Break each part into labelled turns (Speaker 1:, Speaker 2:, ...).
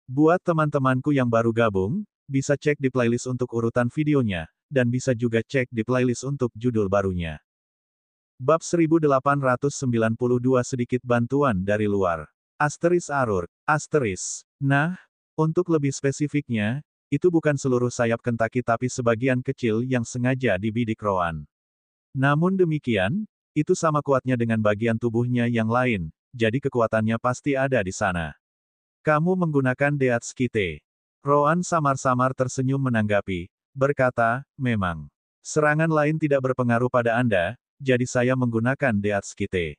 Speaker 1: Buat teman-temanku yang baru gabung, bisa cek di playlist untuk urutan videonya, dan bisa juga cek di playlist untuk judul barunya. Bab 1892 Sedikit bantuan dari luar. Asteris Arur. Asteris. Nah, untuk lebih spesifiknya, itu bukan seluruh sayap Kentucky tapi sebagian kecil yang sengaja dibidik Rowan. Namun demikian, itu sama kuatnya dengan bagian tubuhnya yang lain, jadi kekuatannya pasti ada di sana. Kamu menggunakan Deatskite. Rowan samar-samar tersenyum menanggapi, berkata, memang. Serangan lain tidak berpengaruh pada Anda, jadi saya menggunakan Deatskite.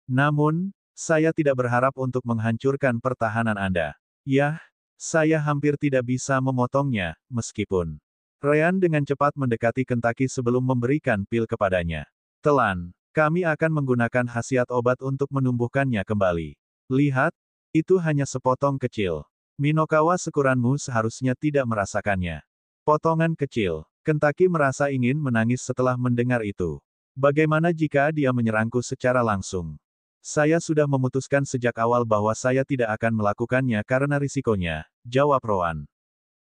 Speaker 1: Namun, saya tidak berharap untuk menghancurkan pertahanan Anda. Yah, saya hampir tidak bisa memotongnya, meskipun. Ryan dengan cepat mendekati Kentucky sebelum memberikan pil kepadanya. Telan, kami akan menggunakan khasiat obat untuk menumbuhkannya kembali. Lihat, itu hanya sepotong kecil. Minokawa sekuranmu seharusnya tidak merasakannya. Potongan kecil. Kentucky merasa ingin menangis setelah mendengar itu. Bagaimana jika dia menyerangku secara langsung? Saya sudah memutuskan sejak awal bahwa saya tidak akan melakukannya karena risikonya, jawab Rowan.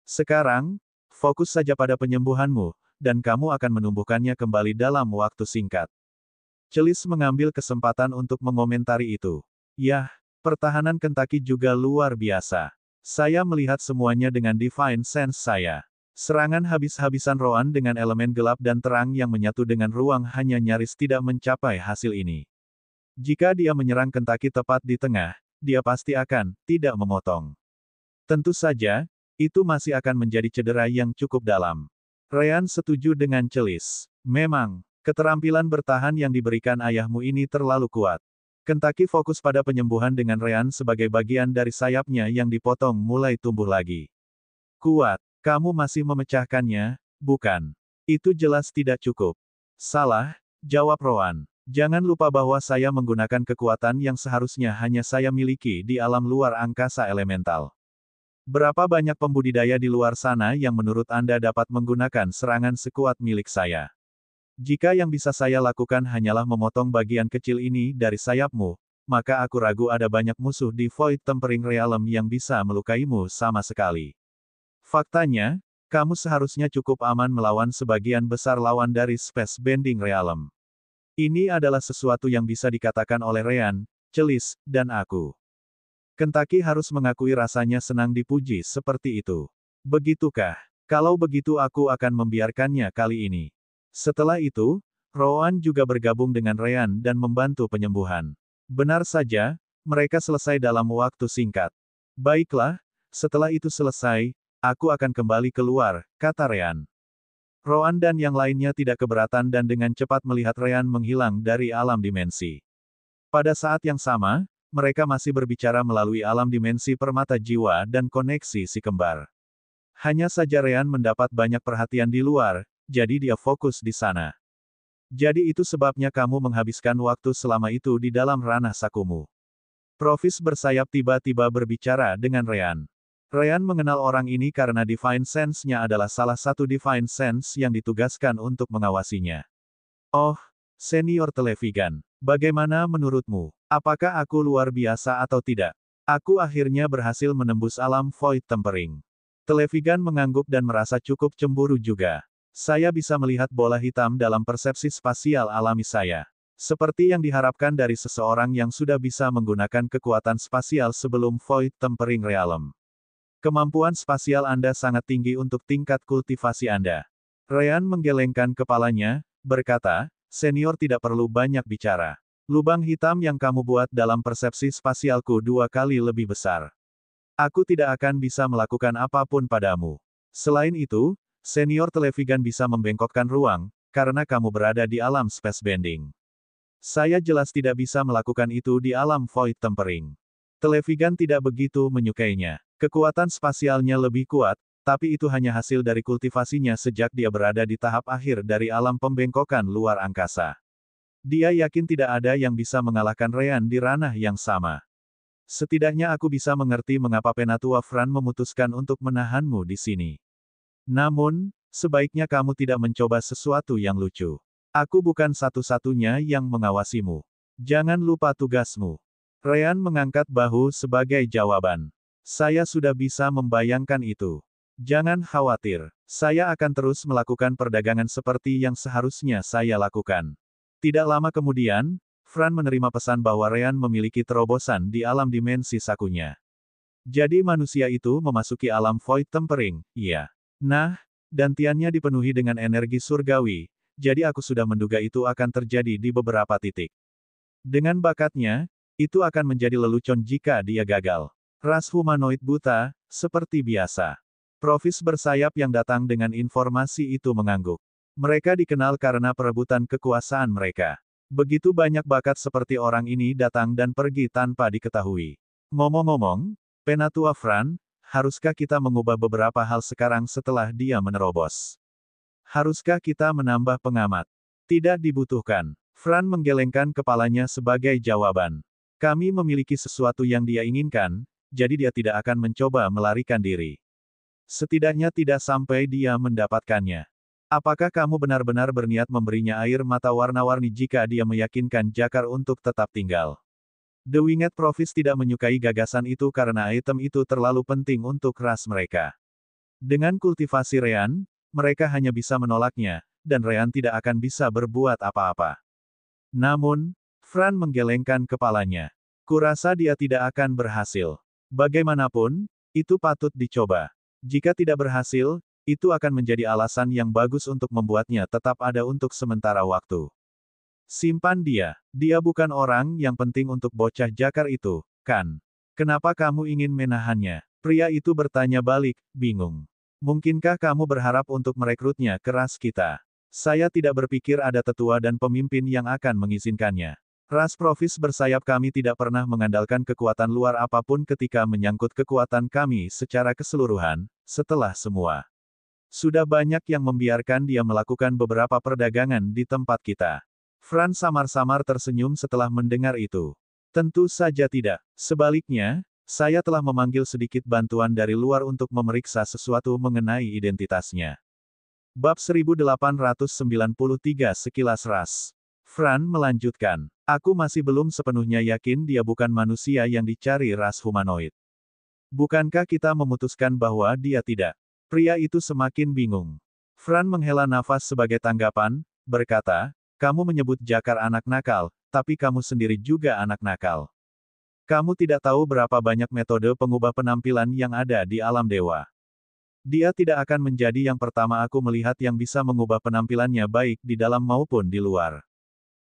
Speaker 1: Sekarang, fokus saja pada penyembuhanmu, dan kamu akan menumbuhkannya kembali dalam waktu singkat. Celis mengambil kesempatan untuk mengomentari itu. Yah, pertahanan Kentucky juga luar biasa. Saya melihat semuanya dengan Divine Sense saya. Serangan habis-habisan Rowan dengan elemen gelap dan terang yang menyatu dengan ruang hanya nyaris tidak mencapai hasil ini. Jika dia menyerang Kentucky tepat di tengah, dia pasti akan tidak memotong. Tentu saja, itu masih akan menjadi cedera yang cukup dalam. Ryan setuju dengan Celis. Memang, keterampilan bertahan yang diberikan ayahmu ini terlalu kuat. Kentucky fokus pada penyembuhan dengan Ryan sebagai bagian dari sayapnya yang dipotong mulai tumbuh lagi. Kuat, kamu masih memecahkannya, bukan? Itu jelas tidak cukup. Salah, jawab Rowan. Jangan lupa bahwa saya menggunakan kekuatan yang seharusnya hanya saya miliki di alam luar angkasa elemental. Berapa banyak pembudidaya di luar sana yang menurut Anda dapat menggunakan serangan sekuat milik saya? Jika yang bisa saya lakukan hanyalah memotong bagian kecil ini dari sayapmu, maka aku ragu ada banyak musuh di Void Tempering Realm yang bisa melukaimu sama sekali. Faktanya, kamu seharusnya cukup aman melawan sebagian besar lawan dari Space Bending Realm. Ini adalah sesuatu yang bisa dikatakan oleh Ryan, Celis, dan aku. Kentucky harus mengakui rasanya senang dipuji seperti itu. Begitukah? Kalau begitu aku akan membiarkannya kali ini. Setelah itu, Rowan juga bergabung dengan Ryan dan membantu penyembuhan. Benar saja, mereka selesai dalam waktu singkat. Baiklah, setelah itu selesai, aku akan kembali keluar, kata Ryan. Rowan dan yang lainnya tidak keberatan dan dengan cepat melihat Ryan menghilang dari alam dimensi. Pada saat yang sama, mereka masih berbicara melalui alam dimensi permata jiwa dan koneksi si kembar. Hanya saja Ryan mendapat banyak perhatian di luar, jadi dia fokus di sana. Jadi itu sebabnya kamu menghabiskan waktu selama itu di dalam ranah sakumu. Profis bersayap tiba-tiba berbicara dengan Ryan. Ryan mengenal orang ini karena Divine Sense-nya adalah salah satu Divine Sense yang ditugaskan untuk mengawasinya. Oh, Senior Televigan, bagaimana menurutmu? Apakah aku luar biasa atau tidak? Aku akhirnya berhasil menembus alam Void Tempering. Televigan mengangguk dan merasa cukup cemburu juga. Saya bisa melihat bola hitam dalam persepsi spasial alami saya. Seperti yang diharapkan dari seseorang yang sudah bisa menggunakan kekuatan spasial sebelum Void Tempering Realm. Kemampuan spasial Anda sangat tinggi untuk tingkat kultivasi Anda. Ryan menggelengkan kepalanya, berkata, Senior tidak perlu banyak bicara. Lubang hitam yang kamu buat dalam persepsi spasialku 2 kali lebih besar. Aku tidak akan bisa melakukan apapun padamu. Selain itu, Senior Televigan bisa membengkokkan ruang, karena kamu berada di alam space bending. Saya jelas tidak bisa melakukan itu di alam Void Tempering. Televigan tidak begitu menyukainya. Kekuatan spasialnya lebih kuat, tapi itu hanya hasil dari kultivasinya sejak dia berada di tahap akhir dari alam pembengkokan luar angkasa. Dia yakin tidak ada yang bisa mengalahkan Ryan di ranah yang sama. Setidaknya aku bisa mengerti mengapa Penatua Fran memutuskan untuk menahanmu di sini. Namun, sebaiknya kamu tidak mencoba sesuatu yang lucu. Aku bukan satu-satunya yang mengawasimu. Jangan lupa tugasmu. Ryan mengangkat bahu sebagai jawaban. Saya sudah bisa membayangkan itu. Jangan khawatir, saya akan terus melakukan perdagangan seperti yang seharusnya saya lakukan. Tidak lama kemudian, Fran menerima pesan bahwa Ryan memiliki terobosan di alam dimensi sakunya. Jadi manusia itu memasuki alam Void Tempering, iya. Nah, dantiannya dipenuhi dengan energi surgawi, jadi aku sudah menduga itu akan terjadi di beberapa titik. Dengan bakatnya, itu akan menjadi lelucon jika dia gagal. Ras humanoid buta, seperti biasa. Profis bersayap yang datang dengan informasi itu mengangguk. Mereka dikenal karena perebutan kekuasaan mereka. Begitu banyak bakat seperti orang ini datang dan pergi tanpa diketahui. Ngomong-ngomong, Penatua Fran, haruskah kita mengubah beberapa hal sekarang setelah dia menerobos? Haruskah kita menambah pengamat? Tidak dibutuhkan. Fran menggelengkan kepalanya sebagai jawaban. Kami memiliki sesuatu yang dia inginkan, jadi dia tidak akan mencoba melarikan diri. Setidaknya tidak sampai dia mendapatkannya. Apakah kamu benar-benar berniat memberinya air mata warna-warni jika dia meyakinkan Jakar untuk tetap tinggal? The Winged Prophets tidak menyukai gagasan itu karena item itu terlalu penting untuk ras mereka. Dengan kultivasi Ryan, mereka hanya bisa menolaknya, dan Ryan tidak akan bisa berbuat apa-apa. Namun, Fran menggelengkan kepalanya. Kurasa dia tidak akan berhasil. Bagaimanapun, itu patut dicoba. Jika tidak berhasil, itu akan menjadi alasan yang bagus untuk membuatnya tetap ada untuk sementara waktu. Simpan dia. Dia bukan orang yang penting untuk bocah Jakar itu, kan? Kenapa kamu ingin menahannya? Pria itu bertanya balik, bingung. Mungkinkah kamu berharap untuk merekrutnya ke ras kita? Saya tidak berpikir ada tetua dan pemimpin yang akan mengizinkannya. Ras Profis bersayap kami tidak pernah mengandalkan kekuatan luar apapun ketika menyangkut kekuatan kami secara keseluruhan, setelah semua. Sudah banyak yang membiarkan dia melakukan beberapa perdagangan di tempat kita. Fran samar-samar tersenyum setelah mendengar itu. Tentu saja tidak. Sebaliknya, saya telah memanggil sedikit bantuan dari luar untuk memeriksa sesuatu mengenai identitasnya. Bab 1893 Sekilas Ras. Fran melanjutkan. Aku masih belum sepenuhnya yakin dia bukan manusia yang dicari ras humanoid. Bukankah kita memutuskan bahwa dia tidak? Pria itu semakin bingung. Fran menghela nafas sebagai tanggapan, berkata, kamu menyebut Jakar anak nakal, tapi kamu sendiri juga anak nakal. Kamu tidak tahu berapa banyak metode pengubah penampilan yang ada di alam dewa. Dia tidak akan menjadi yang pertama aku melihat yang bisa mengubah penampilannya baik di dalam maupun di luar.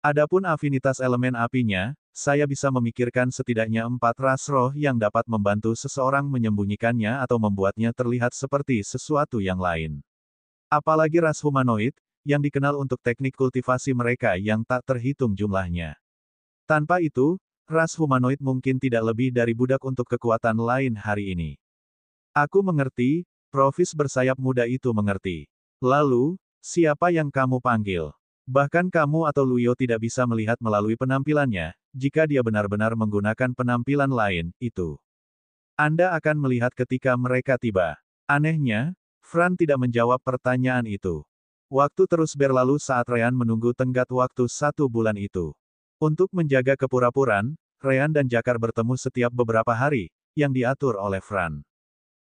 Speaker 1: Adapun afinitas elemen apinya, saya bisa memikirkan setidaknya 4 ras roh yang dapat membantu seseorang menyembunyikannya atau membuatnya terlihat seperti sesuatu yang lain. Apalagi ras humanoid, yang dikenal untuk teknik kultivasi mereka yang tak terhitung jumlahnya. Tanpa itu, ras humanoid mungkin tidak lebih dari budak untuk kekuatan lain hari ini. Aku mengerti, Profis bersayap muda itu mengerti. Lalu, siapa yang kamu panggil? Bahkan kamu atau Luyo tidak bisa melihat melalui penampilannya, jika dia benar-benar menggunakan penampilan lain, itu. Anda akan melihat ketika mereka tiba. Anehnya, Fran tidak menjawab pertanyaan itu. Waktu terus berlalu saat Ryan menunggu tenggat waktu 1 bulan itu. Untuk menjaga kepura-puran, Ryan dan Jakar bertemu setiap beberapa hari, yang diatur oleh Fran.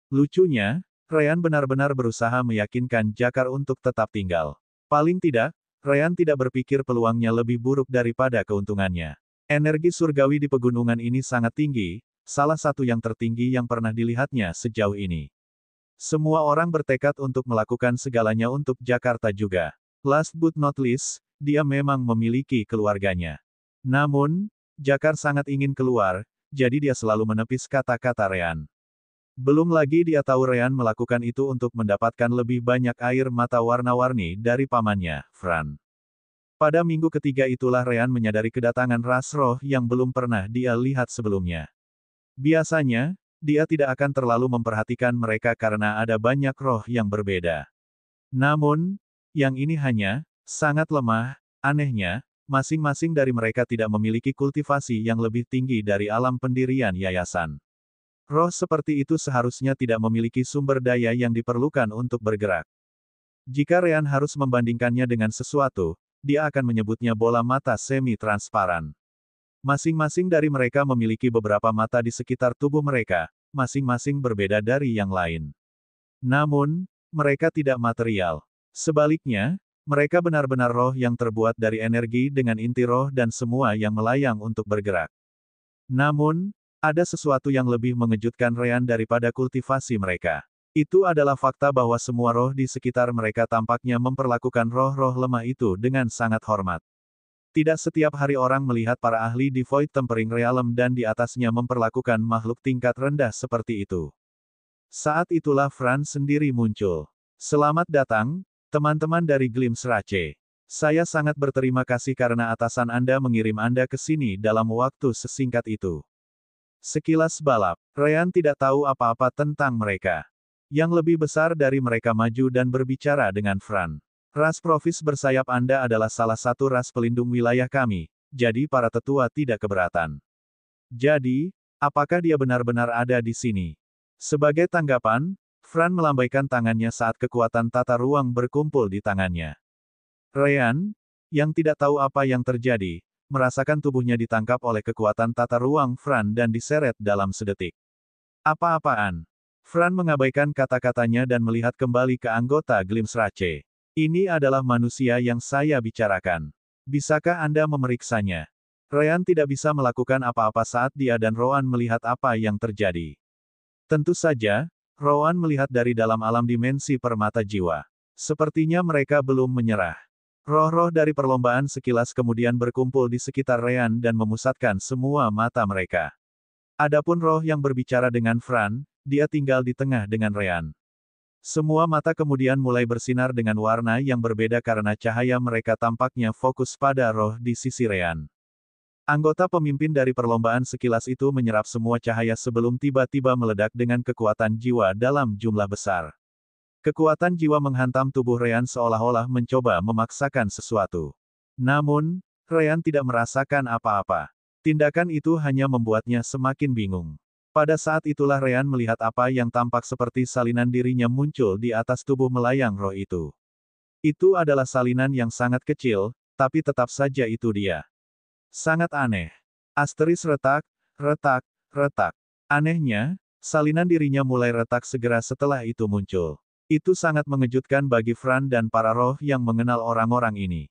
Speaker 1: Lucunya, Ryan benar-benar berusaha meyakinkan Jakar untuk tetap tinggal. Paling tidak, Ryan tidak berpikir peluangnya lebih buruk daripada keuntungannya. Energi surgawi di pegunungan ini sangat tinggi, salah satu yang tertinggi yang pernah dilihatnya sejauh ini. Semua orang bertekad untuk melakukan segalanya untuk Jakarta juga. Last but not least, dia memang memiliki keluarganya. Namun, Jakar sangat ingin keluar, jadi dia selalu menepis kata-kata Ryan. Belum lagi dia tahu Ryan melakukan itu untuk mendapatkan lebih banyak air mata warna-warni dari pamannya, Fran. Pada minggu ketiga itulah Ryan menyadari kedatangan ras roh yang belum pernah dia lihat sebelumnya. Biasanya, dia tidak akan terlalu memperhatikan mereka karena ada banyak roh yang berbeda. Namun, yang ini hanya sangat lemah. Anehnya, masing-masing dari mereka tidak memiliki kultivasi yang lebih tinggi dari alam pendirian yayasan. Roh seperti itu seharusnya tidak memiliki sumber daya yang diperlukan untuk bergerak. Jika Ryan harus membandingkannya dengan sesuatu, dia akan menyebutnya bola mata semi-transparan. Masing-masing dari mereka memiliki beberapa mata di sekitar tubuh mereka, masing-masing berbeda dari yang lain. Namun, mereka tidak material. Sebaliknya, mereka benar-benar roh yang terbuat dari energi dengan inti roh dan semua yang melayang untuk bergerak. Namun, ada sesuatu yang lebih mengejutkan Ryan daripada kultivasi mereka. Itu adalah fakta bahwa semua roh di sekitar mereka tampaknya memperlakukan roh-roh lemah itu dengan sangat hormat. Tidak setiap hari orang melihat para ahli di Void Tempering Realm dan di atasnya memperlakukan makhluk tingkat rendah seperti itu. Saat itulah Franz sendiri muncul. Selamat datang, teman-teman dari Glimpse Rache. Saya sangat berterima kasih karena atasan Anda mengirim Anda ke sini dalam waktu sesingkat itu. Sekilas balap, Ryan tidak tahu apa-apa tentang mereka. Yang lebih besar dari mereka maju dan berbicara dengan Fran. Ras Profis bersayap Anda adalah salah satu ras pelindung wilayah kami, jadi para tetua tidak keberatan. Jadi, apakah dia benar-benar ada di sini? Sebagai tanggapan, Fran melambaikan tangannya saat kekuatan tata ruang berkumpul di tangannya. Ryan, yang tidak tahu apa yang terjadi, merasakan tubuhnya ditangkap oleh kekuatan tata ruang Fran dan diseret dalam sedetik. Apa-apaan? Fran mengabaikan kata-katanya dan melihat kembali ke anggota Glimpse Rache. Ini adalah manusia yang saya bicarakan. Bisakah Anda memeriksanya? Ryan tidak bisa melakukan apa-apa saat dia dan Rowan melihat apa yang terjadi. Tentu saja, Rowan melihat dari dalam alam dimensi permata jiwa. Sepertinya mereka belum menyerah. Roh-roh dari perlombaan sekilas kemudian berkumpul di sekitar Ryan dan memusatkan semua mata mereka. Adapun roh yang berbicara dengan Fran, dia tinggal di tengah dengan Ryan. Semua mata kemudian mulai bersinar dengan warna yang berbeda karena cahaya mereka tampaknya fokus pada roh di sisi Ryan. Anggota pemimpin dari perlombaan sekilas itu menyerap semua cahaya sebelum tiba-tiba meledak dengan kekuatan jiwa dalam jumlah besar. Kekuatan jiwa menghantam tubuh Ryan seolah-olah mencoba memaksakan sesuatu. Namun, Ryan tidak merasakan apa-apa. Tindakan itu hanya membuatnya semakin bingung. Pada saat itulah Ryan melihat apa yang tampak seperti salinan dirinya muncul di atas tubuh melayang roh itu. Itu adalah salinan yang sangat kecil, tapi tetap saja itu dia. Sangat aneh. Asteris retak, retak, retak. Anehnya, salinan dirinya mulai retak segera setelah itu muncul. Itu sangat mengejutkan bagi Fran dan para roh yang mengenal orang-orang ini.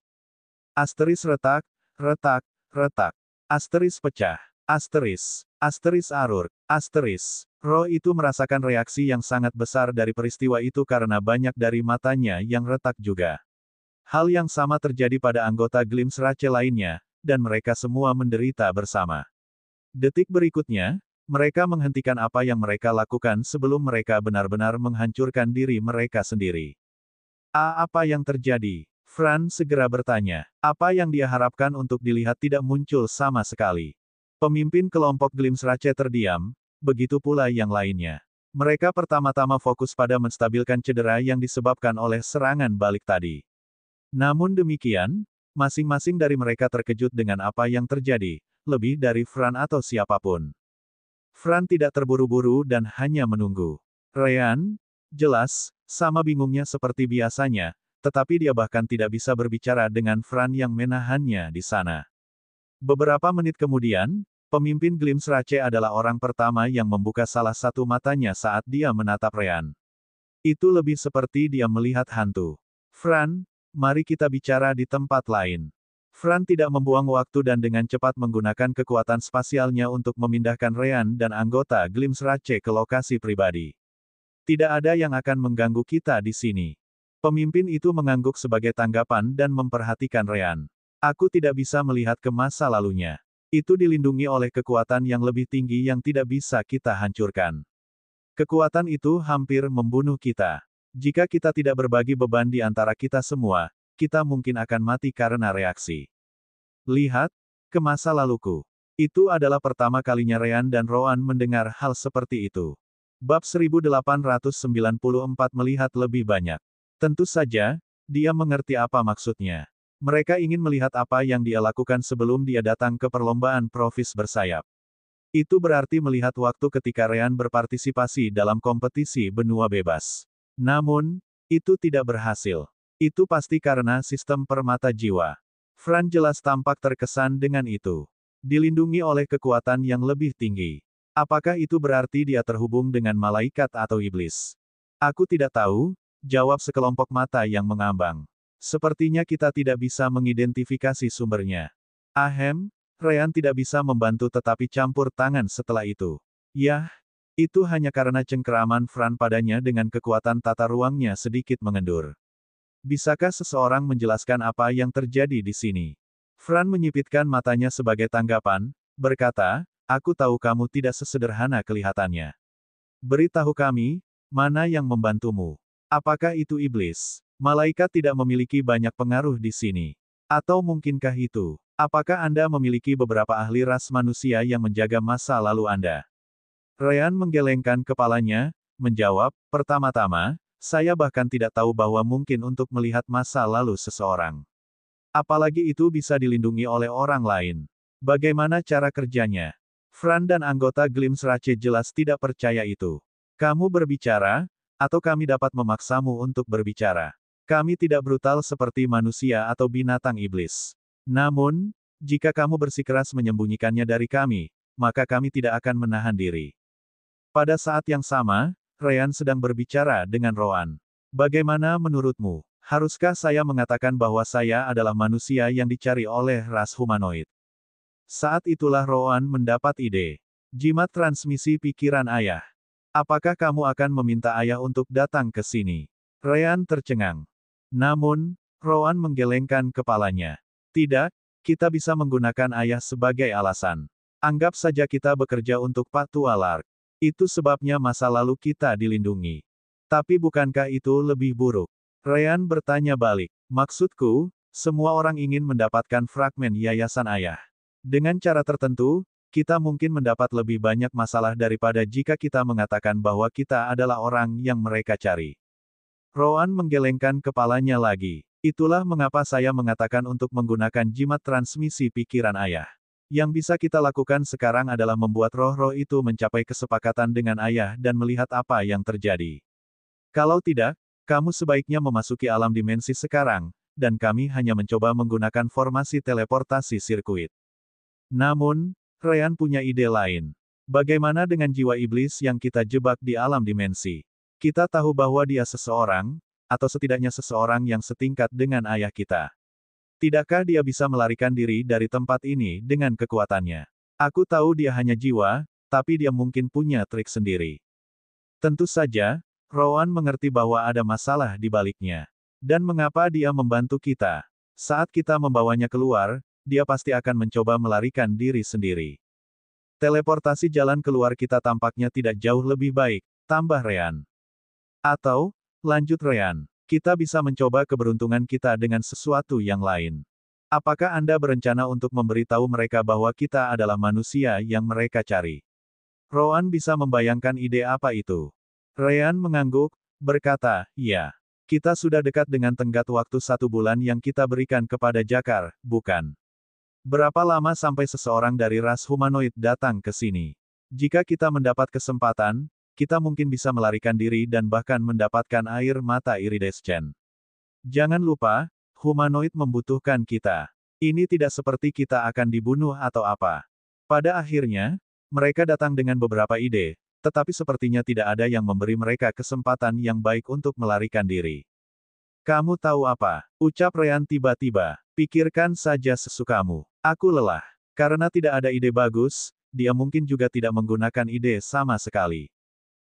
Speaker 1: Asteris retak, retak, retak. Asteris pecah. Asteris. Asteris arur. Asteris. Roh itu merasakan reaksi yang sangat besar dari peristiwa itu karena banyak dari matanya yang retak juga. Hal yang sama terjadi pada anggota Glimpse Rache lainnya, dan mereka semua menderita bersama. Detik berikutnya, mereka menghentikan apa yang mereka lakukan sebelum mereka benar-benar menghancurkan diri mereka sendiri. Apa yang terjadi? Fran segera bertanya. Apa yang dia harapkan untuk dilihat tidak muncul sama sekali. Pemimpin kelompok Glimpse Rache terdiam, begitu pula yang lainnya. Mereka pertama-tama fokus pada menstabilkan cedera yang disebabkan oleh serangan balik tadi. Namun demikian, masing-masing dari mereka terkejut dengan apa yang terjadi, lebih dari Fran atau siapapun. Fran tidak terburu-buru dan hanya menunggu. Ryan, jelas, sama bingungnya seperti biasanya, tetapi dia bahkan tidak bisa berbicara dengan Fran yang menahannya di sana. Beberapa menit kemudian, pemimpin Glimpse Rache adalah orang pertama yang membuka salah satu matanya saat dia menatap Ryan. Itu lebih seperti dia melihat hantu. Fran, mari kita bicara di tempat lain. Fran tidak membuang waktu dan dengan cepat menggunakan kekuatan spasialnya untuk memindahkan Ryan dan anggota Glimpse Rache ke lokasi pribadi. Tidak ada yang akan mengganggu kita di sini. Pemimpin itu mengangguk sebagai tanggapan dan memperhatikan Ryan. Aku tidak bisa melihat ke masa lalunya. Itu dilindungi oleh kekuatan yang lebih tinggi yang tidak bisa kita hancurkan. Kekuatan itu hampir membunuh kita. Jika kita tidak berbagi beban di antara kita semua, kita mungkin akan mati karena reaksi. Lihat, ke masa laluku. Itu adalah pertama kalinya Ryan dan Rowan mendengar hal seperti itu. Bab 1894 melihat lebih banyak. Tentu saja, dia mengerti apa maksudnya. Mereka ingin melihat apa yang dia lakukan sebelum dia datang ke perlombaan Profis bersayap. Itu berarti melihat waktu ketika Ryan berpartisipasi dalam kompetisi benua bebas. Namun, itu tidak berhasil. Itu pasti karena sistem permata jiwa. Fran jelas tampak terkesan dengan itu. Dilindungi oleh kekuatan yang lebih tinggi. Apakah itu berarti dia terhubung dengan malaikat atau iblis? Aku tidak tahu, jawab sekelompok mata yang mengambang. Sepertinya kita tidak bisa mengidentifikasi sumbernya. Ahem, Ryan tidak bisa membantu tetapi campur tangan setelah itu. Yah, itu hanya karena cengkeraman Fran padanya dengan kekuatan tata ruangnya sedikit mengendur. Bisakah seseorang menjelaskan apa yang terjadi di sini? Fran menyipitkan matanya sebagai tanggapan, berkata, aku tahu kamu tidak sesederhana kelihatannya. Beritahu kami, mana yang membantumu? Apakah itu iblis? Malaikat tidak memiliki banyak pengaruh di sini. Atau mungkinkah itu? Apakah Anda memiliki beberapa ahli ras manusia yang menjaga masa lalu Anda? Ryan menggelengkan kepalanya, menjawab, pertama-tama, saya bahkan tidak tahu bahwa mungkin untuk melihat masa lalu seseorang. Apalagi itu bisa dilindungi oleh orang lain. Bagaimana cara kerjanya? Fran dan anggota Glimsrache jelas tidak percaya itu. Kamu berbicara, atau kami dapat memaksamu untuk berbicara. Kami tidak brutal seperti manusia atau binatang iblis. Namun, jika kamu bersikeras menyembunyikannya dari kami, maka kami tidak akan menahan diri. Pada saat yang sama, Ryan sedang berbicara dengan Rowan. Bagaimana menurutmu? Haruskah saya mengatakan bahwa saya adalah manusia yang dicari oleh ras humanoid? Saat itulah Rowan mendapat ide. Jimat transmisi pikiran ayah. Apakah kamu akan meminta ayah untuk datang ke sini? Ryan tercengang. Namun, Rowan menggelengkan kepalanya. Tidak, kita bisa menggunakan ayah sebagai alasan. Anggap saja kita bekerja untuk Pak Tua Lark. Itu sebabnya masa lalu kita dilindungi. Tapi bukankah itu lebih buruk? Ryan bertanya balik. Maksudku, semua orang ingin mendapatkan fragmen yayasan ayah. Dengan cara tertentu, kita mungkin mendapat lebih banyak masalah daripada jika kita mengatakan bahwa kita adalah orang yang mereka cari. Rowan menggelengkan kepalanya lagi. Itulah mengapa saya mengatakan untuk menggunakan jimat transmisi pikiran ayah. Yang bisa kita lakukan sekarang adalah membuat roh-roh itu mencapai kesepakatan dengan ayah dan melihat apa yang terjadi. Kalau tidak, kamu sebaiknya memasuki alam dimensi sekarang, dan kami hanya mencoba menggunakan formasi teleportasi sirkuit. Namun, Ryan punya ide lain. Bagaimana dengan jiwa iblis yang kita jebak di alam dimensi? Kita tahu bahwa dia seseorang, atau setidaknya seseorang yang setingkat dengan ayah kita. Tidakkah dia bisa melarikan diri dari tempat ini dengan kekuatannya? Aku tahu dia hanya jiwa, tapi dia mungkin punya trik sendiri. Tentu saja, Rowan mengerti bahwa ada masalah di baliknya. Dan mengapa dia membantu kita? Saat kita membawanya keluar, dia pasti akan mencoba melarikan diri sendiri. Teleportasi jalan keluar kita tampaknya tidak jauh lebih baik, tambah Ryan. Atau, lanjut Ryan, kita bisa mencoba keberuntungan kita dengan sesuatu yang lain. Apakah Anda berencana untuk memberitahu mereka bahwa kita adalah manusia yang mereka cari? Rowan bisa membayangkan ide apa itu. Ryan mengangguk, berkata, iya. Kita sudah dekat dengan tenggat waktu 1 bulan yang kita berikan kepada Jakar, bukan? Berapa lama sampai seseorang dari ras humanoid datang ke sini? Jika kita mendapat kesempatan, kita mungkin bisa melarikan diri dan bahkan mendapatkan air mata iridescent. Jangan lupa, humanoid membutuhkan kita. Ini tidak seperti kita akan dibunuh atau apa. Pada akhirnya, mereka datang dengan beberapa ide, tetapi sepertinya tidak ada yang memberi mereka kesempatan yang baik untuk melarikan diri. Kamu tahu apa? Ucap Ryan tiba-tiba. Pikirkan saja sesukamu. Aku lelah. Karena tidak ada ide bagus, dia mungkin juga tidak menggunakan ide sama sekali.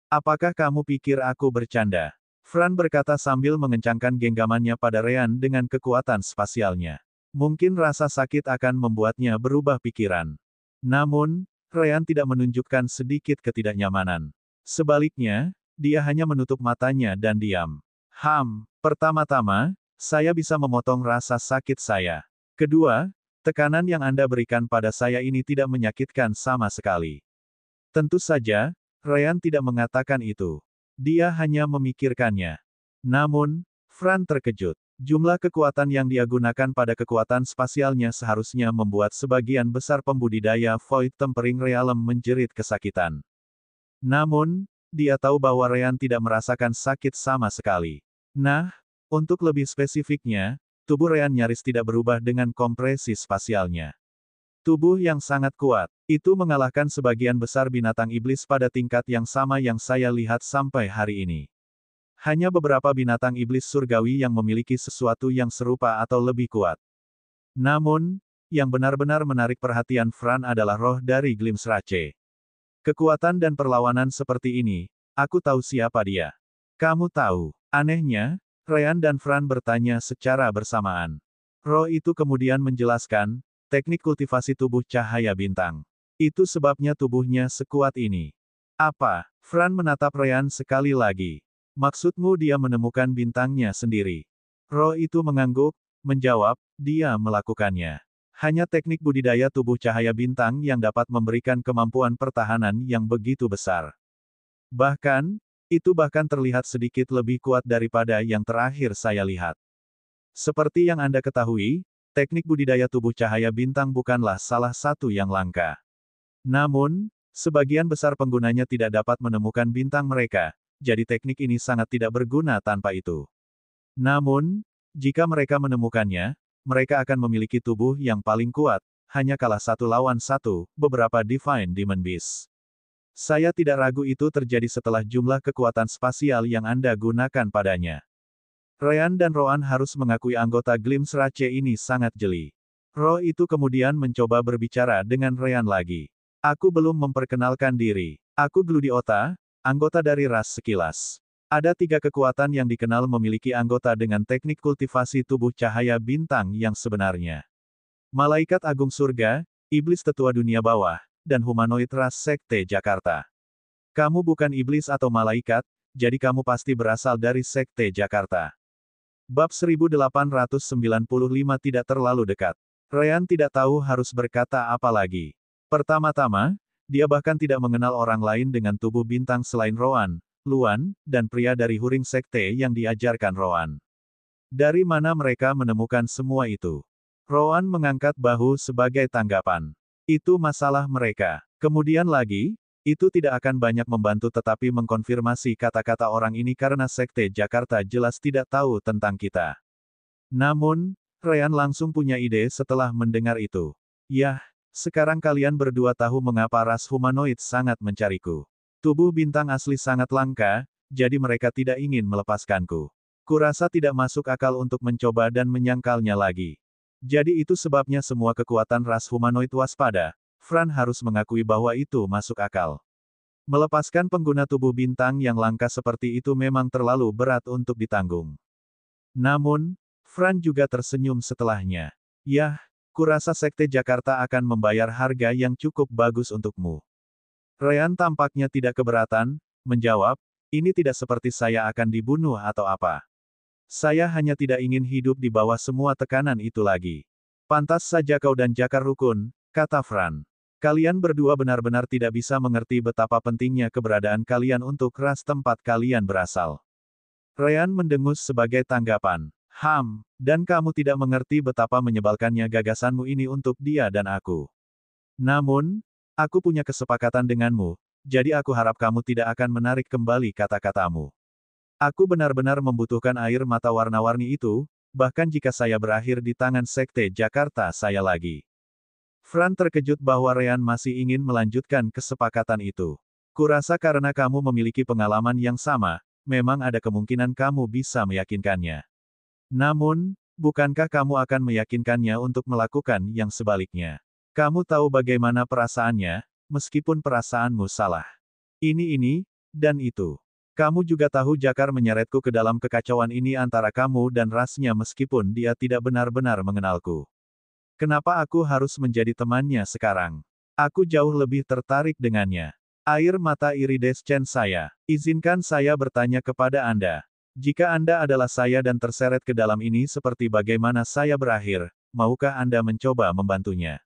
Speaker 1: Apakah kamu pikir aku bercanda? Fran berkata sambil mengencangkan genggamannya pada Ryan dengan kekuatan spasialnya. Mungkin rasa sakit akan membuatnya berubah pikiran. Namun, Ryan tidak menunjukkan sedikit ketidaknyamanan. Sebaliknya, dia hanya menutup matanya dan diam. Pertama-tama, saya bisa memotong rasa sakit saya. Kedua, tekanan yang Anda berikan pada saya ini tidak menyakitkan sama sekali. Tentu saja, Ryan tidak mengatakan itu. Dia hanya memikirkannya. Namun, Fran terkejut. Jumlah kekuatan yang dia gunakan pada kekuatan spasialnya seharusnya membuat sebagian besar pembudidaya Void Tempering Realm menjerit kesakitan. Namun, dia tahu bahwa Ryan tidak merasakan sakit sama sekali. Nah, untuk lebih spesifiknya, tubuh Ryan nyaris tidak berubah dengan kompresi spasialnya. Tubuh yang sangat kuat. Itu mengalahkan sebagian besar binatang iblis pada tingkat yang sama yang saya lihat sampai hari ini. Hanya beberapa binatang iblis surgawi yang memiliki sesuatu yang serupa atau lebih kuat. Namun, yang benar-benar menarik perhatian Fran adalah roh dari Glimsrache. Kekuatan dan perlawanan seperti ini, aku tahu siapa dia. Kamu tahu. Anehnya, Ryan dan Fran bertanya secara bersamaan. Roh itu kemudian menjelaskan, teknik kultivasi tubuh cahaya bintang. Itu sebabnya tubuhnya sekuat ini. Apa? Fran menatap Ryan sekali lagi. Maksudmu dia menemukan bintangnya sendiri? Roh itu mengangguk, menjawab, dia melakukannya. Hanya teknik budidaya tubuh cahaya bintang yang dapat memberikan kemampuan pertahanan yang begitu besar. Bahkan, itu bahkan terlihat sedikit lebih kuat daripada yang terakhir saya lihat. Seperti yang Anda ketahui, teknik budidaya tubuh cahaya bintang bukanlah salah satu yang langka. Namun, sebagian besar penggunanya tidak dapat menemukan bintang mereka, jadi teknik ini sangat tidak berguna tanpa itu. Namun, jika mereka menemukannya, mereka akan memiliki tubuh yang paling kuat, hanya kalah 1 lawan 1, beberapa Divine Demon Beast. Saya tidak ragu itu terjadi setelah jumlah kekuatan spasial yang Anda gunakan padanya. Ryan dan Roan harus mengakui anggota Glimsrache ini sangat jeli. Roh itu kemudian mencoba berbicara dengan Ryan lagi. Aku belum memperkenalkan diri. Aku Gludiota, anggota dari ras sekilas. Ada 3 kekuatan yang dikenal memiliki anggota dengan teknik kultivasi tubuh cahaya bintang yang sebenarnya. Malaikat Agung Surga, Iblis Tetua Dunia Bawah, dan humanoid ras Sekte Jakarta. Kamu bukan iblis atau malaikat, jadi kamu pasti berasal dari Sekte Jakarta. Bab 1895 tidak terlalu dekat. Ryan tidak tahu harus berkata apa lagi. Pertama-tama, dia bahkan tidak mengenal orang lain dengan tubuh bintang selain Roan, Luan, dan pria dari Huring Sekte yang diajarkan Roan. Dari mana mereka menemukan semua itu? Roan mengangkat bahu sebagai tanggapan. Itu masalah mereka. Kemudian lagi, itu tidak akan banyak membantu tetapi mengkonfirmasi kata-kata orang ini karena Sekte Jakarta jelas tidak tahu tentang kita. Namun, Ryan langsung punya ide setelah mendengar itu. Yah, sekarang kalian berdua tahu mengapa ras humanoid sangat mencariku. Tubuh bintang asli sangat langka, jadi mereka tidak ingin melepaskanku. Kurasa tidak masuk akal untuk mencoba dan menyangkalnya lagi. Jadi itu sebabnya semua kekuatan ras humanoid waspada. Fran harus mengakui bahwa itu masuk akal. Melepaskan pengguna tubuh bintang yang langka seperti itu memang terlalu berat untuk ditanggung. Namun, Fran juga tersenyum setelahnya. Yah, kurasa Sekte Jakarta akan membayar harga yang cukup bagus untukmu. Ryan tampaknya tidak keberatan, menjawab, ini tidak seperti saya akan dibunuh atau apa. Saya hanya tidak ingin hidup di bawah semua tekanan itu lagi. Pantas saja kau dan Jakar rukun, kata Fran. Kalian berdua benar-benar tidak bisa mengerti betapa pentingnya keberadaan kalian untuk ras tempat kalian berasal. Ryan mendengus sebagai tanggapan. Dan kamu tidak mengerti betapa menyebalkannya gagasanmu ini untuk dia dan aku. Namun, aku punya kesepakatan denganmu, jadi aku harap kamu tidak akan menarik kembali kata-katamu. Aku benar-benar membutuhkan air mata warna-warni itu, bahkan jika saya berakhir di tangan Sekte Jakarta saya lagi. Fran terkejut bahwa Ryan masih ingin melanjutkan kesepakatan itu. Kurasa karena kamu memiliki pengalaman yang sama, memang ada kemungkinan kamu bisa meyakinkannya. Namun, bukankah kamu akan meyakinkannya untuk melakukan yang sebaliknya? Kamu tahu bagaimana perasaannya, meskipun perasaanmu salah. Ini, dan itu. Kamu juga tahu Jakar menyeretku ke dalam kekacauan ini antara kamu dan rasnya meskipun dia tidak benar-benar mengenalku. Kenapa aku harus menjadi temannya sekarang? Aku jauh lebih tertarik dengannya. Air mata iridescen saya. Izinkan saya bertanya kepada Anda. Jika Anda adalah saya dan terseret ke dalam ini seperti bagaimana saya berakhir, maukah Anda mencoba membantunya?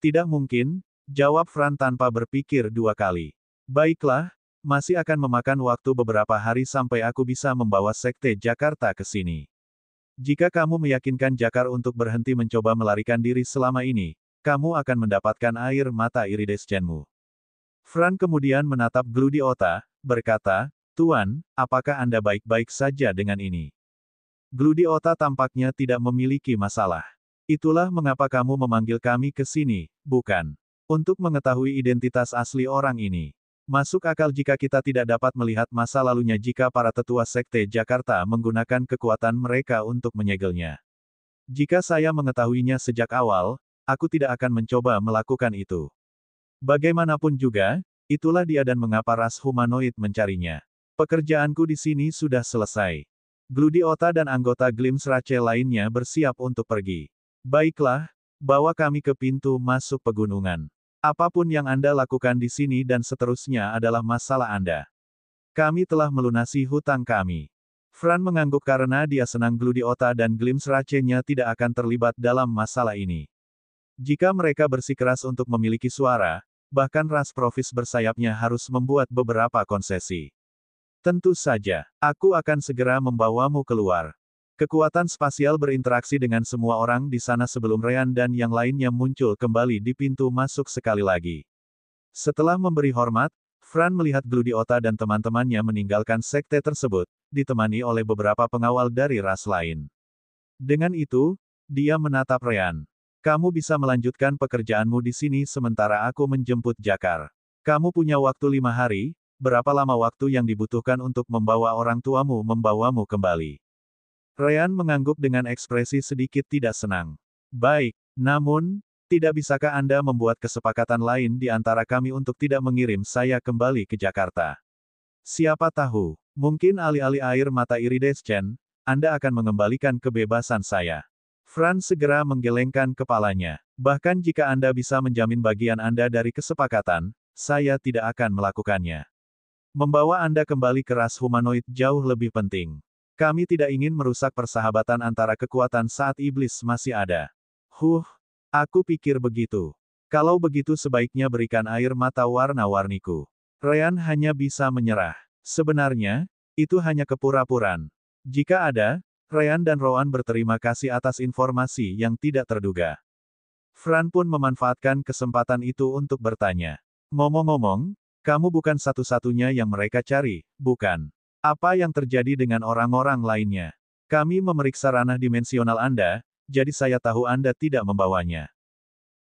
Speaker 1: Tidak mungkin, jawab Fran tanpa berpikir 2 kali. Baiklah, masih akan memakan waktu beberapa hari sampai aku bisa membawa Sekte Jakarta ke sini. Jika kamu meyakinkan Jakar untuk berhenti mencoba melarikan diri selama ini, kamu akan mendapatkan air mata iridescenmu. Fran kemudian menatap Gludiota, berkata, Tuan, apakah Anda baik-baik saja dengan ini? Gludiota tampaknya tidak memiliki masalah. Itulah mengapa kamu memanggil kami ke sini, bukan? Untuk mengetahui identitas asli orang ini. Masuk akal jika kita tidak dapat melihat masa lalunya jika para tetua Sekte Jakarta menggunakan kekuatan mereka untuk menyegelnya. Jika saya mengetahuinya sejak awal, aku tidak akan mencoba melakukan itu. Bagaimanapun juga, itulah dia dan mengapa ras humanoid mencarinya. Pekerjaanku di sini sudah selesai. Gludiota dan anggota Glimpse Rache lainnya bersiap untuk pergi. Baiklah, bawa kami ke pintu masuk pegunungan. Apapun yang Anda lakukan di sini dan seterusnya adalah masalah Anda. Kami telah melunasi hutang kami. Fran mengangguk karena dia senang Gludiota dan Glimpse Rache-nya tidak akan terlibat dalam masalah ini. Jika mereka bersikeras untuk memiliki suara, bahkan ras Provis bersayapnya harus membuat beberapa konsesi. Tentu saja, aku akan segera membawamu keluar. Kekuatan spasial berinteraksi dengan semua orang di sana sebelum Ryan dan yang lainnya muncul kembali di pintu masuk sekali lagi. Setelah memberi hormat, Fran melihat Gludiota dan teman-temannya meninggalkan sekte tersebut, ditemani oleh beberapa pengawal dari ras lain. Dengan itu, dia menatap Ryan. Kamu bisa melanjutkan pekerjaanmu di sini sementara aku menjemput Jakar. Kamu punya waktu 5 hari, berapa lama waktu yang dibutuhkan untuk membawa orang tuamu membawamu kembali? Ryan mengangguk dengan ekspresi sedikit tidak senang. Baik, namun, tidak bisakah Anda membuat kesepakatan lain di antara kami untuk tidak mengirim saya kembali ke Jakarta? Siapa tahu, mungkin alih-alih air mata iridescent, Anda akan mengembalikan kebebasan saya. Fran segera menggelengkan kepalanya. Bahkan jika Anda bisa menjamin bagian Anda dari kesepakatan, saya tidak akan melakukannya. Membawa Anda kembali ke ras humanoid jauh lebih penting. Kami tidak ingin merusak persahabatan antara kekuatan saat iblis masih ada. Aku pikir begitu. Kalau begitu sebaiknya berikan air mata warna-warniku. Ryan hanya bisa menyerah. Sebenarnya, itu hanya kepura-puraan. Jika ada, Ryan dan Rowan berterima kasih atas informasi yang tidak terduga. Fran pun memanfaatkan kesempatan itu untuk bertanya. Ngomong-ngomong, kamu bukan satu-satunya yang mereka cari, bukan? Apa yang terjadi dengan orang-orang lainnya? Kami memeriksa ranah dimensional Anda, jadi saya tahu Anda tidak membawanya.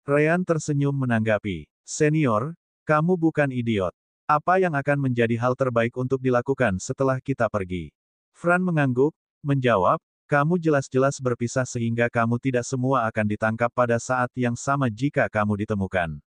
Speaker 1: Ryan tersenyum menanggapi. Senior, kamu bukan idiot. Apa yang akan menjadi hal terbaik untuk dilakukan setelah kita pergi? Fran mengangguk, menjawab, kamu jelas-jelas berpisah sehingga kamu tidak semua akan ditangkap pada saat yang sama jika kamu ditemukan.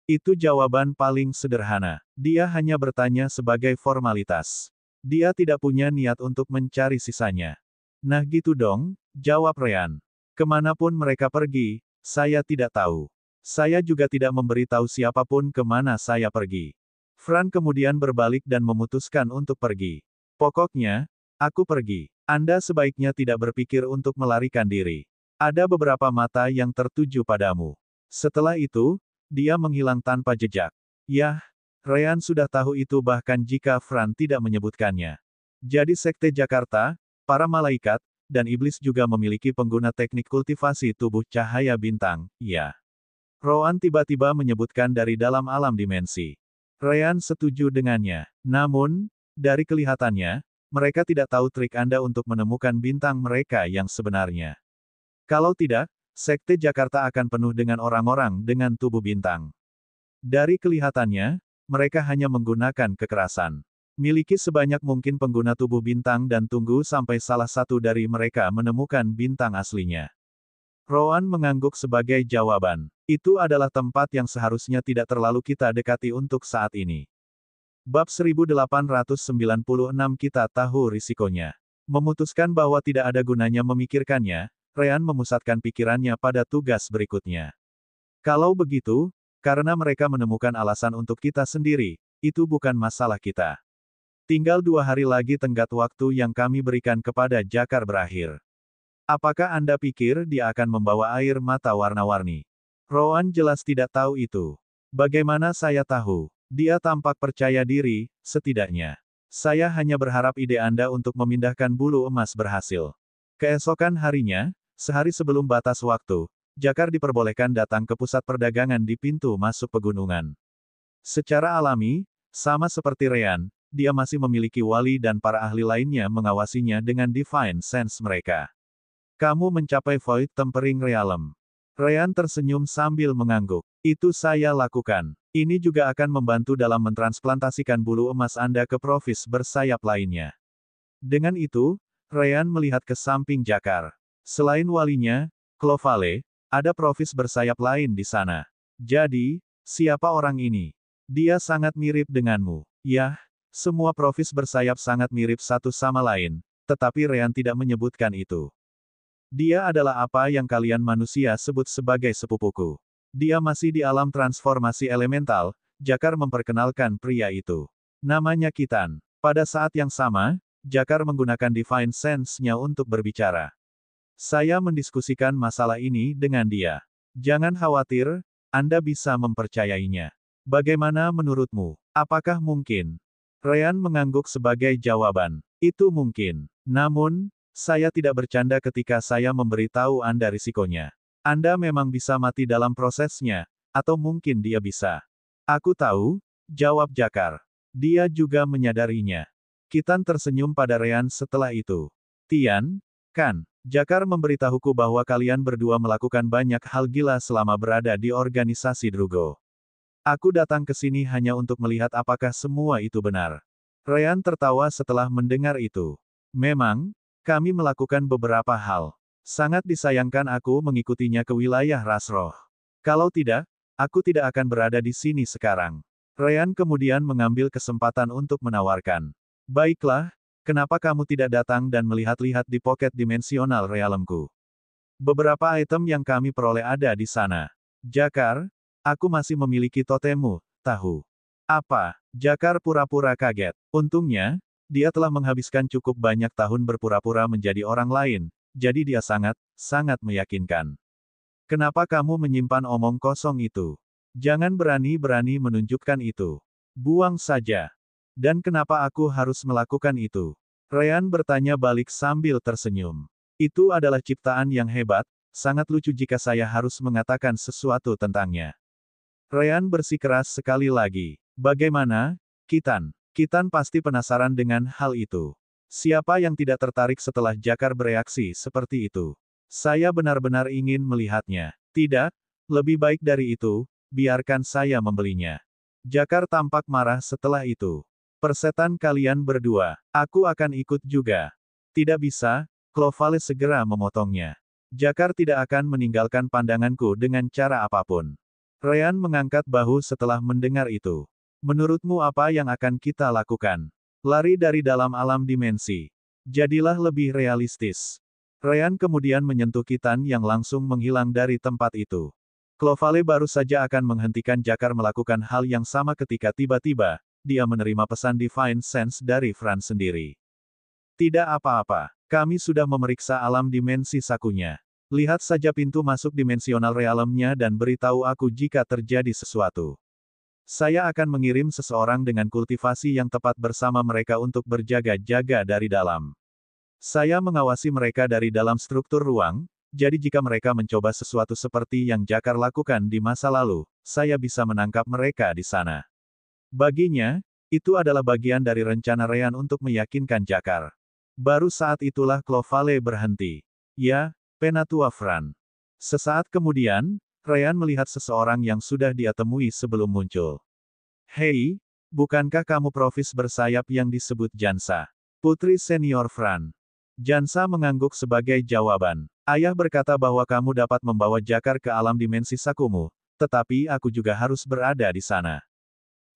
Speaker 1: Itu jawaban paling sederhana. Dia hanya bertanya sebagai formalitas. Dia tidak punya niat untuk mencari sisanya. Nah gitu dong, jawab Ryan. Kemanapun mereka pergi, saya tidak tahu. Saya juga tidak memberitahu siapapun kemana saya pergi. Fran kemudian berbalik dan memutuskan untuk pergi. Pokoknya, aku pergi. Anda sebaiknya tidak berpikir untuk melarikan diri. Ada beberapa mata yang tertuju padamu. Setelah itu, dia menghilang tanpa jejak. Yah, Ryan sudah tahu itu bahkan jika Fran tidak menyebutkannya. Jadi Sekte Jakarta, para malaikat, dan iblis juga memiliki pengguna teknik kultivasi tubuh cahaya bintang, ya. Rowan tiba-tiba menyebutkan dari dalam alam dimensi. Ryan setuju dengannya. Namun, dari kelihatannya, mereka tidak tahu trik Anda untuk menemukan bintang mereka yang sebenarnya. Kalau tidak, Sekte Jakarta akan penuh dengan orang-orang dengan tubuh bintang. Dari kelihatannya, mereka hanya menggunakan kekerasan. Miliki sebanyak mungkin pengguna tubuh bintang dan tunggu sampai salah satu dari mereka menemukan bintang aslinya. Rowan mengangguk sebagai jawaban. Itu adalah tempat yang seharusnya tidak terlalu kita dekati untuk saat ini. Bab 1896 kita tahu risikonya. Memutuskan bahwa tidak ada gunanya memikirkannya, Ryan memusatkan pikirannya pada tugas berikutnya. Kalau begitu, karena mereka menemukan alasan untuk kita sendiri, itu bukan masalah kita. Tinggal 2 hari lagi tenggat waktu yang kami berikan kepada Jakar berakhir. Apakah Anda pikir dia akan membawa air mata warna-warni? Rowan jelas tidak tahu itu. Bagaimana saya tahu? Dia tampak percaya diri, setidaknya. Saya hanya berharap ide Anda untuk memindahkan bulu emas berhasil. Keesokan harinya, sehari sebelum batas waktu, Jakar diperbolehkan datang ke pusat perdagangan di pintu masuk pegunungan. Secara alami, sama seperti Ryan, dia masih memiliki wali dan para ahli lainnya mengawasinya dengan divine sense mereka. Kamu mencapai Void Tempering Realm. Ryan tersenyum sambil mengangguk. Itu saya lakukan. Ini juga akan membantu dalam mentransplantasikan bulu emas Anda ke profis bersayap lainnya. Dengan itu, Ryan melihat ke samping Jakar. Selain walinya, Clovale, ada profis bersayap lain di sana. Jadi, siapa orang ini? Dia sangat mirip denganmu. Yah, semua profis bersayap sangat mirip satu sama lain, tetapi Ryan tidak menyebutkan itu. Dia adalah apa yang kalian manusia sebut sebagai sepupuku. Dia masih di alam transformasi elemental. Jakar memperkenalkan pria itu. Namanya Kitan. Pada saat yang sama, Jakar menggunakan Divine Sense-nya untuk berbicara. Saya mendiskusikan masalah ini dengan dia. Jangan khawatir, Anda bisa mempercayainya. Bagaimana menurutmu? Apakah mungkin? Ryan mengangguk sebagai jawaban. Itu mungkin. Namun, saya tidak bercanda ketika saya memberitahu Anda risikonya. Anda memang bisa mati dalam prosesnya, atau mungkin dia bisa. Aku tahu, jawab Jakar. Dia juga menyadarinya. Kitan tersenyum pada Ryan setelah itu. Tian, kan? Jakar memberitahuku bahwa kalian berdua melakukan banyak hal gila selama berada di organisasi Drugo. Aku datang ke sini hanya untuk melihat apakah semua itu benar. Ryan tertawa setelah mendengar itu. Memang, kami melakukan beberapa hal. Sangat disayangkan aku mengikutinya ke wilayah Rasroh. Kalau tidak, aku tidak akan berada di sini sekarang. Ryan kemudian mengambil kesempatan untuk menawarkan. Baiklah, kenapa kamu tidak datang dan melihat-lihat di pocket dimensional realmku? Beberapa item yang kami peroleh ada di sana. Jakar, aku masih memiliki totemmu, tahu. Apa? Jakar pura-pura kaget. Untungnya, dia telah menghabiskan cukup banyak tahun berpura-pura menjadi orang lain, jadi dia sangat meyakinkan. Kenapa kamu menyimpan omong kosong itu? Jangan berani-berani menunjukkan itu. Buang saja. Dan kenapa aku harus melakukan itu? Ryan bertanya balik sambil tersenyum. Itu adalah ciptaan yang hebat, sangat lucu jika saya harus mengatakan sesuatu tentangnya. Ryan bersikeras sekali lagi. Bagaimana, Kitan? Kitan pasti penasaran dengan hal itu. Siapa yang tidak tertarik setelah Jakar bereaksi seperti itu? Saya benar-benar ingin melihatnya. Tidak, lebih baik dari itu, biarkan saya membelinya. Jakar tampak marah setelah itu. Persetan kalian berdua. Aku akan ikut juga. Tidak bisa, Clovale segera memotongnya. Jakar tidak akan meninggalkan pandanganku dengan cara apapun. Ryan mengangkat bahu setelah mendengar itu. Menurutmu apa yang akan kita lakukan? Lari dari dalam alam dimensi. Jadilah lebih realistis. Ryan kemudian menyentuh Kitan yang langsung menghilang dari tempat itu. Clovale baru saja akan menghentikan Jakar melakukan hal yang sama ketika tiba-tiba, dia menerima pesan Divine Sense dari Franz sendiri. Tidak apa-apa, kami sudah memeriksa alam dimensi sakunya. Lihat saja pintu masuk dimensional realmnya dan beritahu aku jika terjadi sesuatu. Saya akan mengirim seseorang dengan kultivasi yang tepat bersama mereka untuk berjaga-jaga dari dalam. Saya mengawasi mereka dari dalam struktur ruang, jadi jika mereka mencoba sesuatu seperti yang Jakar lakukan di masa lalu, saya bisa menangkap mereka di sana. Baginya, itu adalah bagian dari rencana Ryan untuk meyakinkan Jakar. Baru saat itulah Clovale berhenti. Ya, Penatua Fran. Sesaat kemudian, Ryan melihat seseorang yang sudah dia temui sebelum muncul. Hei, bukankah kamu profis bersayap yang disebut Jansa? Putri senior Fran. Jansa mengangguk sebagai jawaban. Ayah berkata bahwa kamu dapat membawa Jakar ke alam dimensi sakumu, tetapi aku juga harus berada di sana.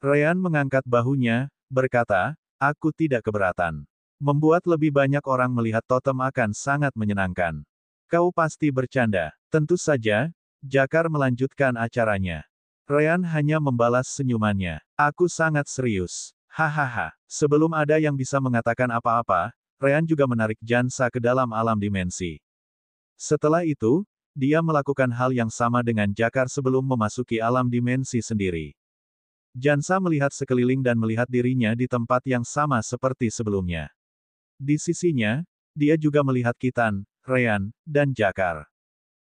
Speaker 1: Ryan mengangkat bahunya, berkata, aku tidak keberatan. Membuat lebih banyak orang melihat totem akan sangat menyenangkan. Kau pasti bercanda. Tentu saja, Jakar melanjutkan acaranya. Ryan hanya membalas senyumannya. Aku sangat serius. Hahaha. Sebelum ada yang bisa mengatakan apa-apa, Ryan juga menarik Jansa ke dalam alam dimensi. Setelah itu, dia melakukan hal yang sama dengan Jakar sebelum memasuki alam dimensi sendiri. Jansa melihat sekeliling dan melihat dirinya di tempat yang sama seperti sebelumnya. Di sisinya, dia juga melihat Kitan, Ryan, dan Jakar.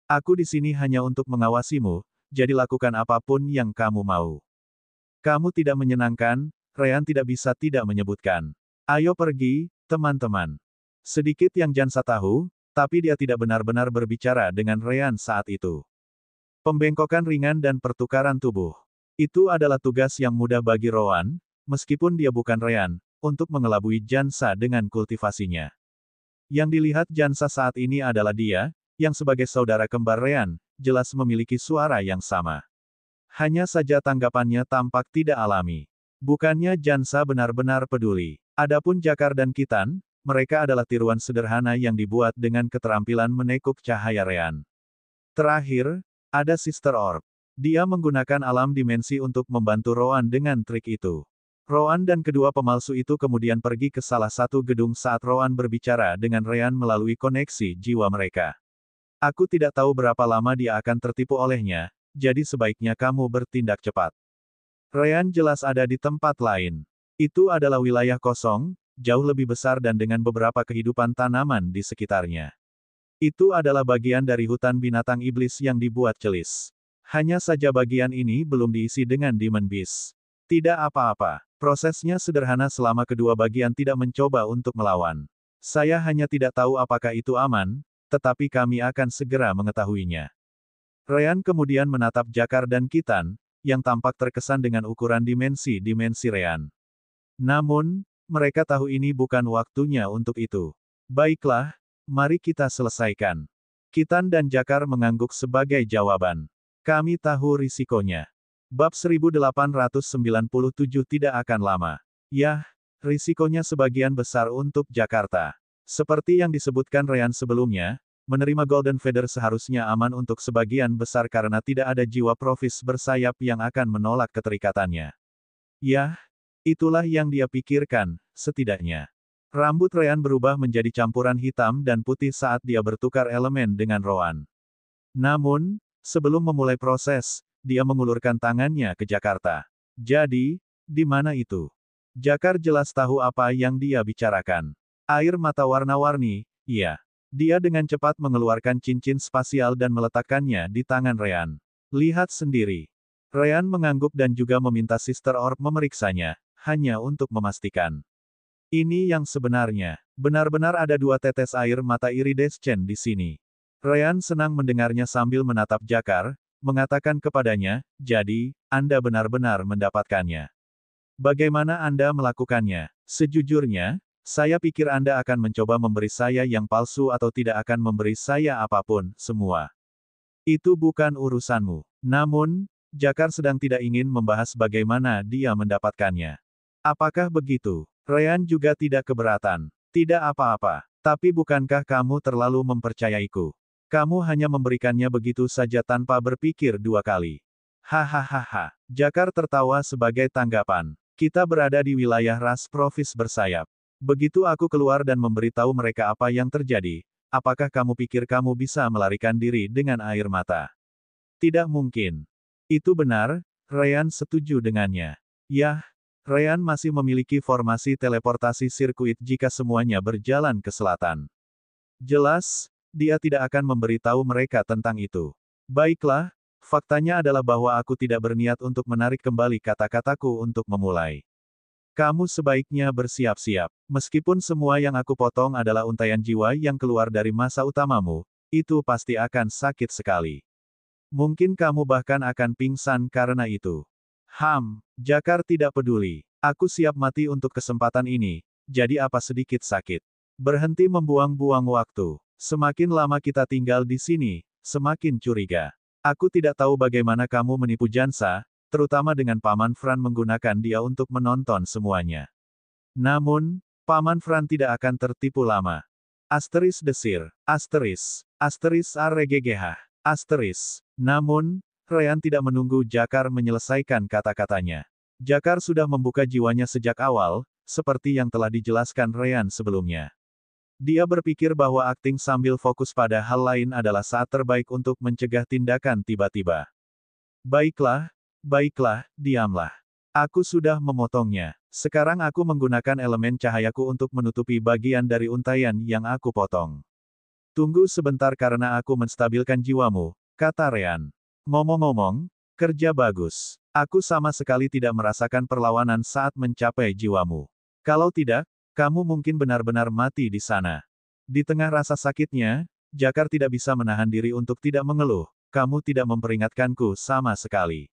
Speaker 1: Aku di sini hanya untuk mengawasimu, jadi lakukan apapun yang kamu mau. Kamu tidak menyenangkan, Ryan tidak bisa tidak menyebutkan. Ayo pergi, teman-teman. Sedikit yang Jansa tahu, Tapi dia tidak benar-benar berbicara dengan Ryan saat itu. Pembengkokan ringan dan pertukaran tubuh. Itu adalah tugas yang mudah bagi Rowan, meskipun dia bukan Ryan, untuk mengelabui Jansa dengan kultivasinya. Yang dilihat Jansa saat ini adalah dia, yang sebagai saudara kembar Ryan, jelas memiliki suara yang sama. Hanya saja tanggapannya tampak tidak alami. Bukannya Jansa benar-benar peduli. Adapun Jakar dan Kitan, mereka adalah tiruan sederhana yang dibuat dengan keterampilan menekuk cahaya Ryan. Terakhir, ada Sister Orb. Dia menggunakan alam dimensi untuk membantu Rowan dengan trik itu. Rowan dan kedua pemalsu itu kemudian pergi ke salah satu gedung saat Rowan berbicara dengan Ryan melalui koneksi jiwa mereka. Aku tidak tahu berapa lama dia akan tertipu olehnya, jadi sebaiknya kamu bertindak cepat. Ryan jelas ada di tempat lain. Itu adalah wilayah kosong, jauh lebih besar dan dengan beberapa kehidupan tanaman di sekitarnya. Itu adalah bagian dari hutan binatang iblis yang dibuat celis. Hanya saja bagian ini belum diisi dengan Demon Beast. Tidak apa-apa. Prosesnya sederhana selama kedua bagian tidak mencoba untuk melawan. Saya hanya tidak tahu apakah itu aman, tetapi kami akan segera mengetahuinya. Ryan kemudian menatap Jakar dan Kitan, yang tampak terkesan dengan ukuran dimensi-dimensi Ryan. Namun, mereka tahu ini bukan waktunya untuk itu. Baiklah, mari kita selesaikan. Kitan dan Jakar mengangguk sebagai jawaban. Kami tahu risikonya. Bab 1897 tidak akan lama. Yah, risikonya sebagian besar untuk Jakarta. Seperti yang disebutkan Ryan sebelumnya, menerima Golden Feather seharusnya aman untuk sebagian besar karena tidak ada jiwa profis bersayap yang akan menolak keterikatannya. Yah, itulah yang dia pikirkan, setidaknya. Rambut Ryan berubah menjadi campuran hitam dan putih saat dia bertukar elemen dengan Rowan. Namun, sebelum memulai proses, dia mengulurkan tangannya ke Jakarta. Jadi, di mana itu? Jakar jelas tahu apa yang dia bicarakan. Air mata warna-warni, iya. Dia dengan cepat mengeluarkan cincin spasial dan meletakkannya di tangan Ryan. Lihat sendiri. Ryan mengangguk dan juga meminta Sister Orb memeriksanya, hanya untuk memastikan. Ini yang sebenarnya. Benar-benar ada dua tetes air mata iridescent di sini. Ryan senang mendengarnya sambil menatap Jakar, mengatakan kepadanya, jadi, Anda benar-benar mendapatkannya. Bagaimana Anda melakukannya? Sejujurnya, saya pikir Anda akan mencoba memberi saya yang palsu atau tidak akan memberi saya apapun, semua. Itu bukan urusanmu. Namun, Jakar sedang tidak ingin membahas bagaimana dia mendapatkannya. Apakah begitu? Ryan juga tidak keberatan. Tidak apa-apa. Tapi bukankah kamu terlalu mempercayaiku? Kamu hanya memberikannya begitu saja tanpa berpikir dua kali. Hahaha. Jakar tertawa sebagai tanggapan. Kita berada di wilayah ras profis bersayap. Begitu aku keluar dan memberitahu mereka apa yang terjadi, apakah kamu pikir kamu bisa melarikan diri dengan air mata? Tidak mungkin. Itu benar, Ryan setuju dengannya. Yah, Ryan masih memiliki formasi teleportasi sirkuit jika semuanya berjalan ke selatan. Jelas, dia tidak akan memberitahu mereka tentang itu. Baiklah, faktanya adalah bahwa aku tidak berniat untuk menarik kembali kata-kataku untuk memulai. Kamu sebaiknya bersiap-siap. Meskipun semua yang aku potong adalah untaian jiwa yang keluar dari masa utamamu, itu pasti akan sakit sekali. Mungkin kamu bahkan akan pingsan karena itu. Jakar tidak peduli. Aku siap mati untuk kesempatan ini, jadi apa sedikit sakit. Berhenti membuang-buang waktu. Semakin lama kita tinggal di sini, semakin curiga. Aku tidak tahu bagaimana kamu menipu Jansa, terutama dengan Paman Fran menggunakan dia untuk menonton semuanya. Namun, Paman Fran tidak akan tertipu lama. Asteris desir. Asteris. Asteris arggh. Asteris. Namun, Ryan tidak menunggu Jakar menyelesaikan kata-katanya. Jakar sudah membuka jiwanya sejak awal, seperti yang telah dijelaskan Ryan sebelumnya. Dia berpikir bahwa akting sambil fokus pada hal lain adalah saat terbaik untuk mencegah tindakan tiba-tiba. Baiklah, diamlah. Aku sudah memotongnya. Sekarang aku menggunakan elemen cahayaku untuk menutupi bagian dari untaian yang aku potong. Tunggu sebentar karena aku menstabilkan jiwamu, kata Ryan. Ngomong-ngomong, kerja bagus. Aku sama sekali tidak merasakan perlawanan saat mencapai jiwamu. Kalau tidak, kamu mungkin benar-benar mati di sana. Di tengah rasa sakitnya, Jakar tidak bisa menahan diri untuk tidak mengeluh. Kamu tidak memperingatkanku sama sekali.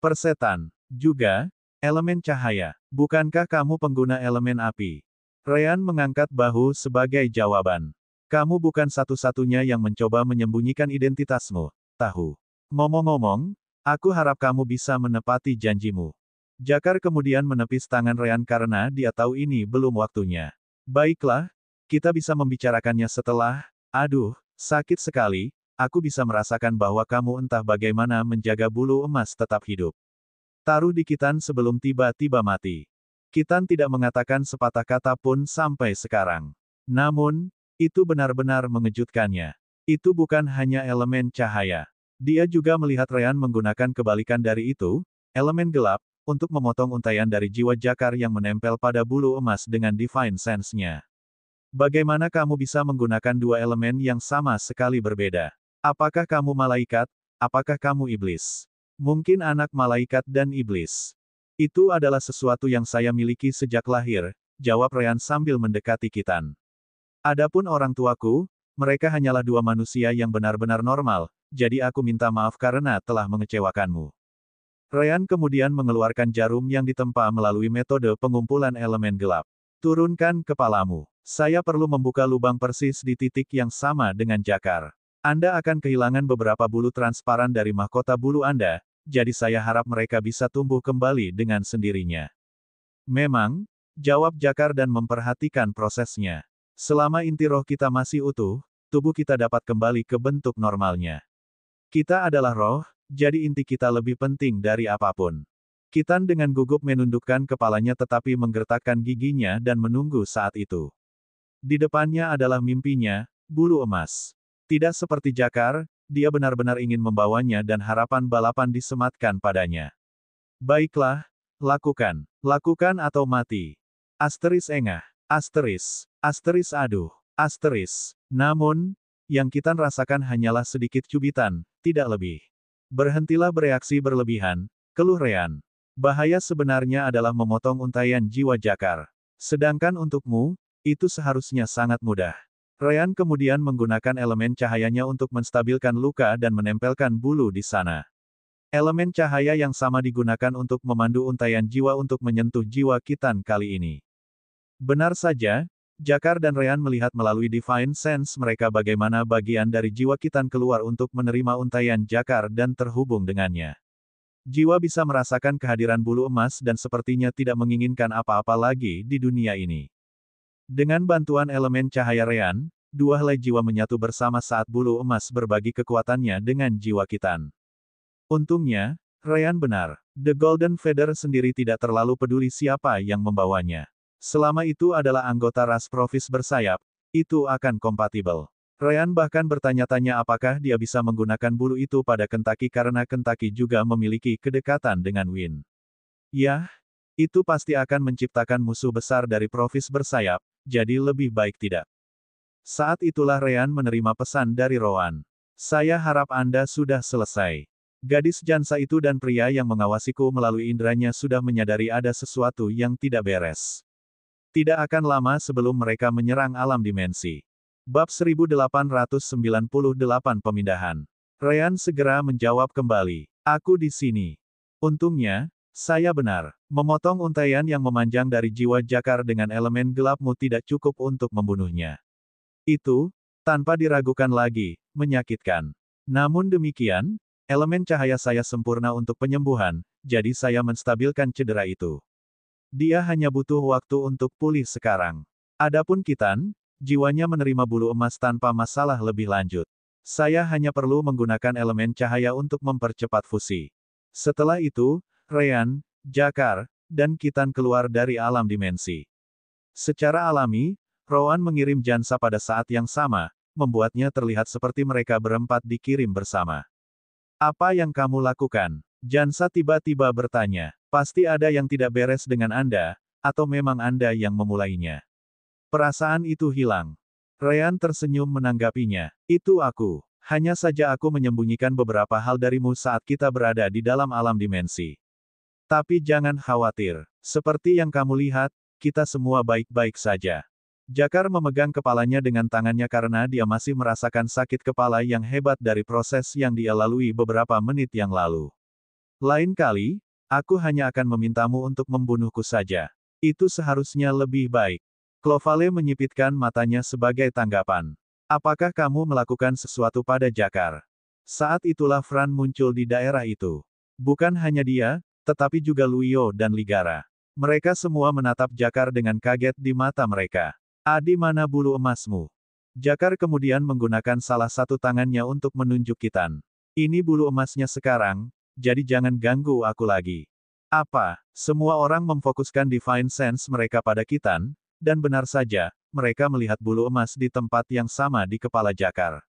Speaker 1: Persetan. Juga, elemen cahaya. Bukankah kamu pengguna elemen api? Ryan mengangkat bahu sebagai jawaban. Kamu bukan satu-satunya yang mencoba menyembunyikan identitasmu, tahu. Ngomong-ngomong, aku harap kamu bisa menepati janjimu. Jakar kemudian menepis tangan Ryan karena dia tahu ini belum waktunya. Baiklah, kita bisa membicarakannya setelah. Aduh, sakit sekali, aku bisa merasakan bahwa kamu entah bagaimana menjaga bulu emas tetap hidup. Taruh di Kitan sebelum tiba-tiba mati. Kitan tidak mengatakan sepatah kata pun sampai sekarang. Namun, itu benar-benar mengejutkannya. Itu bukan hanya elemen cahaya. Dia juga melihat Ryan menggunakan kebalikan dari itu, elemen gelap, untuk memotong untaian dari jiwa Jakar yang menempel pada bulu emas dengan Divine Sense-nya. Bagaimana kamu bisa menggunakan dua elemen yang sama sekali berbeda? Apakah kamu malaikat? Apakah kamu iblis? Mungkin anak malaikat dan iblis. Itu adalah sesuatu yang saya miliki sejak lahir, jawab Ryan sambil mendekati Kitan. Adapun orang tuaku, mereka hanyalah dua manusia yang benar-benar normal, jadi aku minta maaf karena telah mengecewakanmu. Ryan kemudian mengeluarkan jarum yang ditempa melalui metode pengumpulan elemen gelap. Turunkan kepalamu. Saya perlu membuka lubang persis di titik yang sama dengan Jakar. Anda akan kehilangan beberapa bulu transparan dari mahkota bulu Anda, jadi saya harap mereka bisa tumbuh kembali dengan sendirinya. Memang, jawab Jakar dan memperhatikan prosesnya. Selama inti roh kita masih utuh, tubuh kita dapat kembali ke bentuk normalnya. Kita adalah roh, jadi inti kita lebih penting dari apapun. Kitan dengan gugup menundukkan kepalanya tetapi menggertakkan giginya dan menunggu saat itu. Di depannya adalah mimpinya, bulu emas. Tidak seperti Jakar, dia benar-benar ingin membawanya dan harapan balapan disematkan padanya. Baiklah, lakukan. Lakukan atau mati. Asteris engah. Asteris. Asteris aduh. Asteris. Namun, yang Kitan rasakan hanyalah sedikit cubitan, tidak lebih. Berhentilah bereaksi berlebihan, keluh Ryan. Bahaya sebenarnya adalah memotong untaian jiwa Jakar. Sedangkan untukmu, itu seharusnya sangat mudah. Ryan kemudian menggunakan elemen cahayanya untuk menstabilkan luka dan menempelkan bulu di sana. Elemen cahaya yang sama digunakan untuk memandu untaian jiwa untuk menyentuh jiwa Kitan kali ini. Benar saja, Jakar dan Ryan melihat melalui Divine Sense mereka bagaimana bagian dari jiwa Kitan keluar untuk menerima untaian Jakar dan terhubung dengannya. Jiwa bisa merasakan kehadiran bulu emas dan sepertinya tidak menginginkan apa-apa lagi di dunia ini. Dengan bantuan elemen cahaya Ryan, dua helai jiwa menyatu bersama saat bulu emas berbagi kekuatannya dengan jiwa Kitan. Untungnya, Ryan benar. The Golden Feather sendiri tidak terlalu peduli siapa yang membawanya. Selama itu adalah anggota ras Provis bersayap, itu akan kompatibel. Ryan bahkan bertanya-tanya apakah dia bisa menggunakan bulu itu pada Kentucky karena Kentucky juga memiliki kedekatan dengan Win. Yah, itu pasti akan menciptakan musuh besar dari Provis bersayap, jadi lebih baik tidak. Saat itulah Ryan menerima pesan dari Rowan. Saya harap Anda sudah selesai. Gadis Jansa itu dan pria yang mengawasiku melalui indranya sudah menyadari ada sesuatu yang tidak beres. Tidak akan lama sebelum mereka menyerang alam dimensi. Bab 1898 Pemindahan. Ryan segera menjawab kembali. Aku di sini. Untungnya, saya benar. Memotong untaian yang memanjang dari jiwa Jakar dengan elemen gelapmu tidak cukup untuk membunuhnya. Itu, tanpa diragukan lagi, menyakitkan. Namun demikian, elemen cahaya saya sempurna untuk penyembuhan, jadi saya menstabilkan cedera itu. Dia hanya butuh waktu untuk pulih sekarang. Adapun Kitan, jiwanya menerima bulu emas tanpa masalah lebih lanjut. Saya hanya perlu menggunakan elemen cahaya untuk mempercepat fusi. Setelah itu, Ryan, Jakar, dan Kitan keluar dari alam dimensi. Secara alami, Rowan mengirim Jansa pada saat yang sama, membuatnya terlihat seperti mereka berempat dikirim bersama. Apa yang kamu lakukan? Jansa tiba-tiba bertanya. Pasti ada yang tidak beres dengan Anda, atau memang Anda yang memulainya. Perasaan itu hilang. Ryan tersenyum menanggapinya. Itu aku. Hanya saja aku menyembunyikan beberapa hal darimu saat kita berada di dalam alam dimensi. Tapi jangan khawatir. Seperti yang kamu lihat, kita semua baik-baik saja. Jakar memegang kepalanya dengan tangannya karena dia masih merasakan sakit kepala yang hebat dari proses yang dia lalui beberapa menit yang lalu. Lain kali, aku hanya akan memintamu untuk membunuhku saja. Itu seharusnya lebih baik. Clovale menyipitkan matanya sebagai tanggapan. Apakah kamu melakukan sesuatu pada Jakar? Saat itulah Fran muncul di daerah itu. Bukan hanya dia, tetapi juga Luyo dan Ligara. Mereka semua menatap Jakar dengan kaget di mata mereka. Di mana bulu emasmu? Jakar kemudian menggunakan salah satu tangannya untuk menunjuk Kitan. Ini bulu emasnya sekarang, jadi jangan ganggu aku lagi. Apa? Semua orang memfokuskan Divine Sense mereka pada Kitan, dan benar saja, mereka melihat bulu emas di tempat yang sama di kepala Jakar.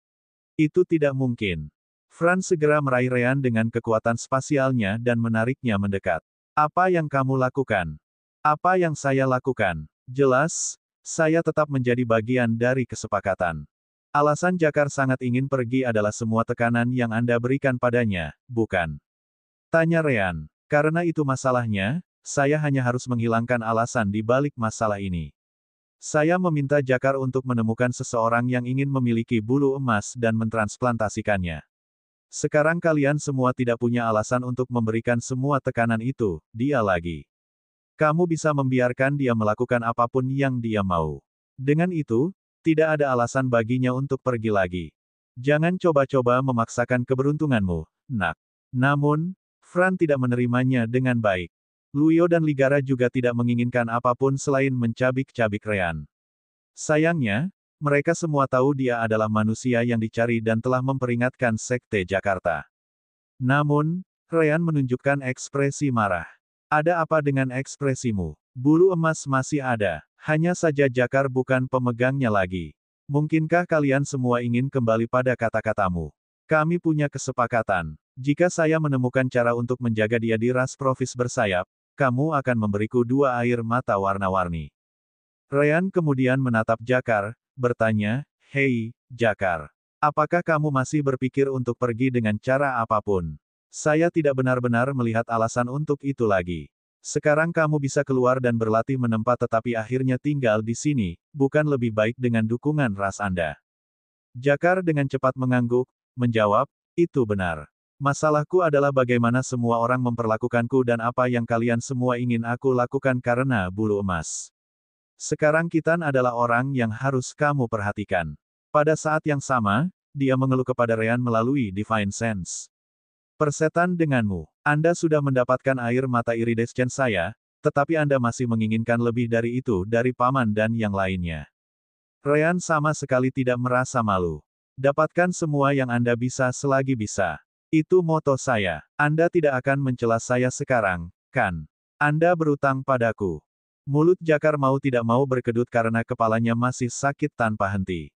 Speaker 1: Itu tidak mungkin. Fran segera meraih Rean dengan kekuatan spasialnya dan menariknya mendekat. Apa yang kamu lakukan? Apa yang saya lakukan? Jelas, saya tetap menjadi bagian dari kesepakatan. Alasan Jakar sangat ingin pergi adalah semua tekanan yang Anda berikan padanya, bukan? Tanya Rean. Karena itu masalahnya, saya hanya harus menghilangkan alasan di balik masalah ini. Saya meminta Jakar untuk menemukan seseorang yang ingin memiliki bulu emas dan mentransplantasikannya. Sekarang kalian semua tidak punya alasan untuk memberikan semua tekanan itu, dia lagi. Kamu bisa membiarkan dia melakukan apapun yang dia mau. Dengan itu, tidak ada alasan baginya untuk pergi lagi. Jangan coba-coba memaksakan keberuntunganmu, nak. Namun, Fran tidak menerimanya dengan baik. Luyo dan Ligara juga tidak menginginkan apapun selain mencabik-cabik Rean. Sayangnya, mereka semua tahu dia adalah manusia yang dicari dan telah memperingatkan Sekte Jakarta. Namun, Rean menunjukkan ekspresi marah. Ada apa dengan ekspresimu? Bulu emas masih ada, hanya saja Jakar bukan pemegangnya lagi. Mungkinkah kalian semua ingin kembali pada kata-katamu? Kami punya kesepakatan. Jika saya menemukan cara untuk menjaga dia di ras profis bersayap, kamu akan memberiku 2 air mata warna-warni. Rean kemudian menatap Jakar, bertanya, "Hei, Jakar. Apakah kamu masih berpikir untuk pergi dengan cara apapun? Saya tidak benar-benar melihat alasan untuk itu lagi. Sekarang kamu bisa keluar dan berlatih menempa tetapi akhirnya tinggal di sini, bukan lebih baik dengan dukungan ras Anda?" Jakar dengan cepat mengangguk, menjawab, "Itu benar. Masalahku adalah bagaimana semua orang memperlakukanku dan apa yang kalian semua ingin aku lakukan karena bulu emas. Sekarang Kitan adalah orang yang harus kamu perhatikan." Pada saat yang sama, dia mengeluh kepada Rean melalui Divine Sense. "Persetan denganmu. Anda sudah mendapatkan air mata iridescent saya, tetapi Anda masih menginginkan lebih dari itu dari Paman dan yang lainnya." Rean sama sekali tidak merasa malu. "Dapatkan semua yang Anda bisa selagi bisa. Itu moto saya. Anda tidak akan mencela saya sekarang, kan? Anda berutang padaku." Mulut Jakar mau tidak mau berkedut karena kepalanya masih sakit tanpa henti.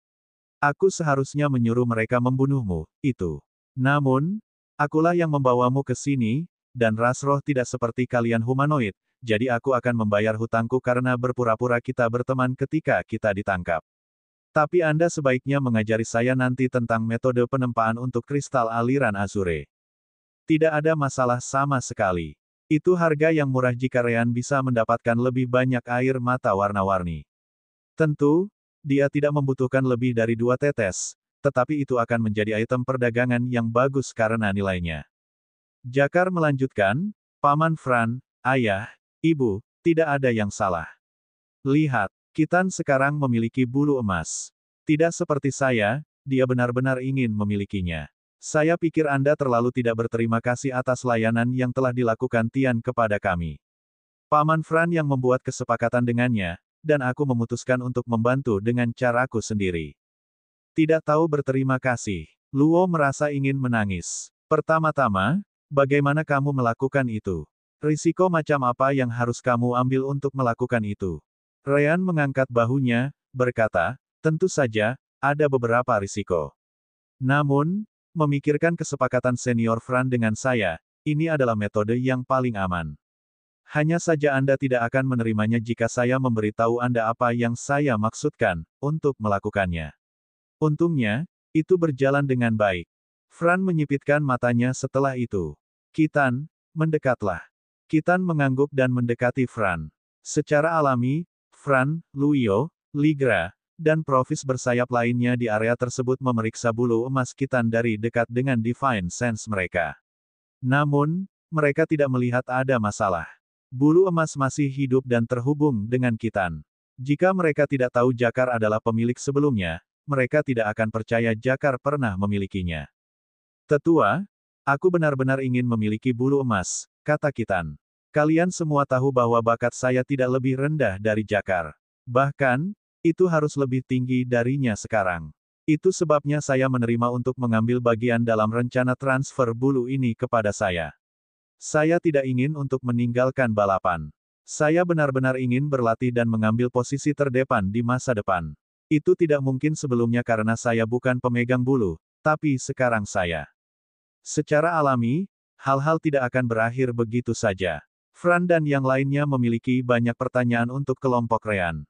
Speaker 1: "Aku seharusnya menyuruh mereka membunuhmu, itu. Namun, akulah yang membawamu ke sini, dan ras roh tidak seperti kalian humanoid, jadi aku akan membayar hutangku karena berpura-pura kita berteman ketika kita ditangkap. Tapi Anda sebaiknya mengajari saya nanti tentang metode penempaan untuk kristal aliran Azure. Tidak ada masalah sama sekali. Itu harga yang murah jika Rean bisa mendapatkan lebih banyak air mata warna-warni. Tentu, dia tidak membutuhkan lebih dari 2 tetes, tetapi itu akan menjadi item perdagangan yang bagus karena nilainya." Jakar melanjutkan, "Paman Fran, ayah, ibu, tidak ada yang salah. Lihat, Kitan sekarang memiliki bulu emas. Tidak seperti saya, dia benar-benar ingin memilikinya. Saya pikir Anda terlalu tidak berterima kasih atas layanan yang telah dilakukan Tian kepada kami. Paman Fran yang membuat kesepakatan dengannya, dan aku memutuskan untuk membantu dengan caraku sendiri. Tidak tahu berterima kasih." Luo merasa ingin menangis. "Pertama-tama, bagaimana kamu melakukan itu? Risiko macam apa yang harus kamu ambil untuk melakukan itu?" Rean mengangkat bahunya, berkata, "Tentu saja, ada beberapa risiko. Namun, memikirkan kesepakatan senior Fran dengan saya, ini adalah metode yang paling aman. Hanya saja Anda tidak akan menerimanya jika saya memberitahu Anda apa yang saya maksudkan, untuk melakukannya." Untungnya, itu berjalan dengan baik. Fran menyipitkan matanya setelah itu. "Kitan, mendekatlah." Kitan mengangguk dan mendekati Fran. Secara alami, Fran, Luyo, Ligra, dan Provis bersayap lainnya di area tersebut memeriksa bulu emas Kitan dari dekat dengan Divine Sense mereka. Namun, mereka tidak melihat ada masalah. Bulu emas masih hidup dan terhubung dengan Kitan. Jika mereka tidak tahu Jakar adalah pemilik sebelumnya, mereka tidak akan percaya Jakar pernah memilikinya. Tetua, aku benar-benar ingin memiliki bulu emas, kata Kitan. Kalian semua tahu bahwa bakat saya tidak lebih rendah dari Jakar. Bahkan, itu harus lebih tinggi darinya sekarang. Itu sebabnya saya menerima untuk mengambil bagian dalam rencana transfer bulu ini kepada saya. Saya tidak ingin untuk meninggalkan balapan. Saya benar-benar ingin berlatih dan mengambil posisi terdepan di masa depan. Itu tidak mungkin sebelumnya karena saya bukan pemegang bulu, tapi sekarang saya. Secara alami, hal-hal tidak akan berakhir begitu saja. Fran dan yang lainnya memiliki banyak pertanyaan untuk kelompok Rean.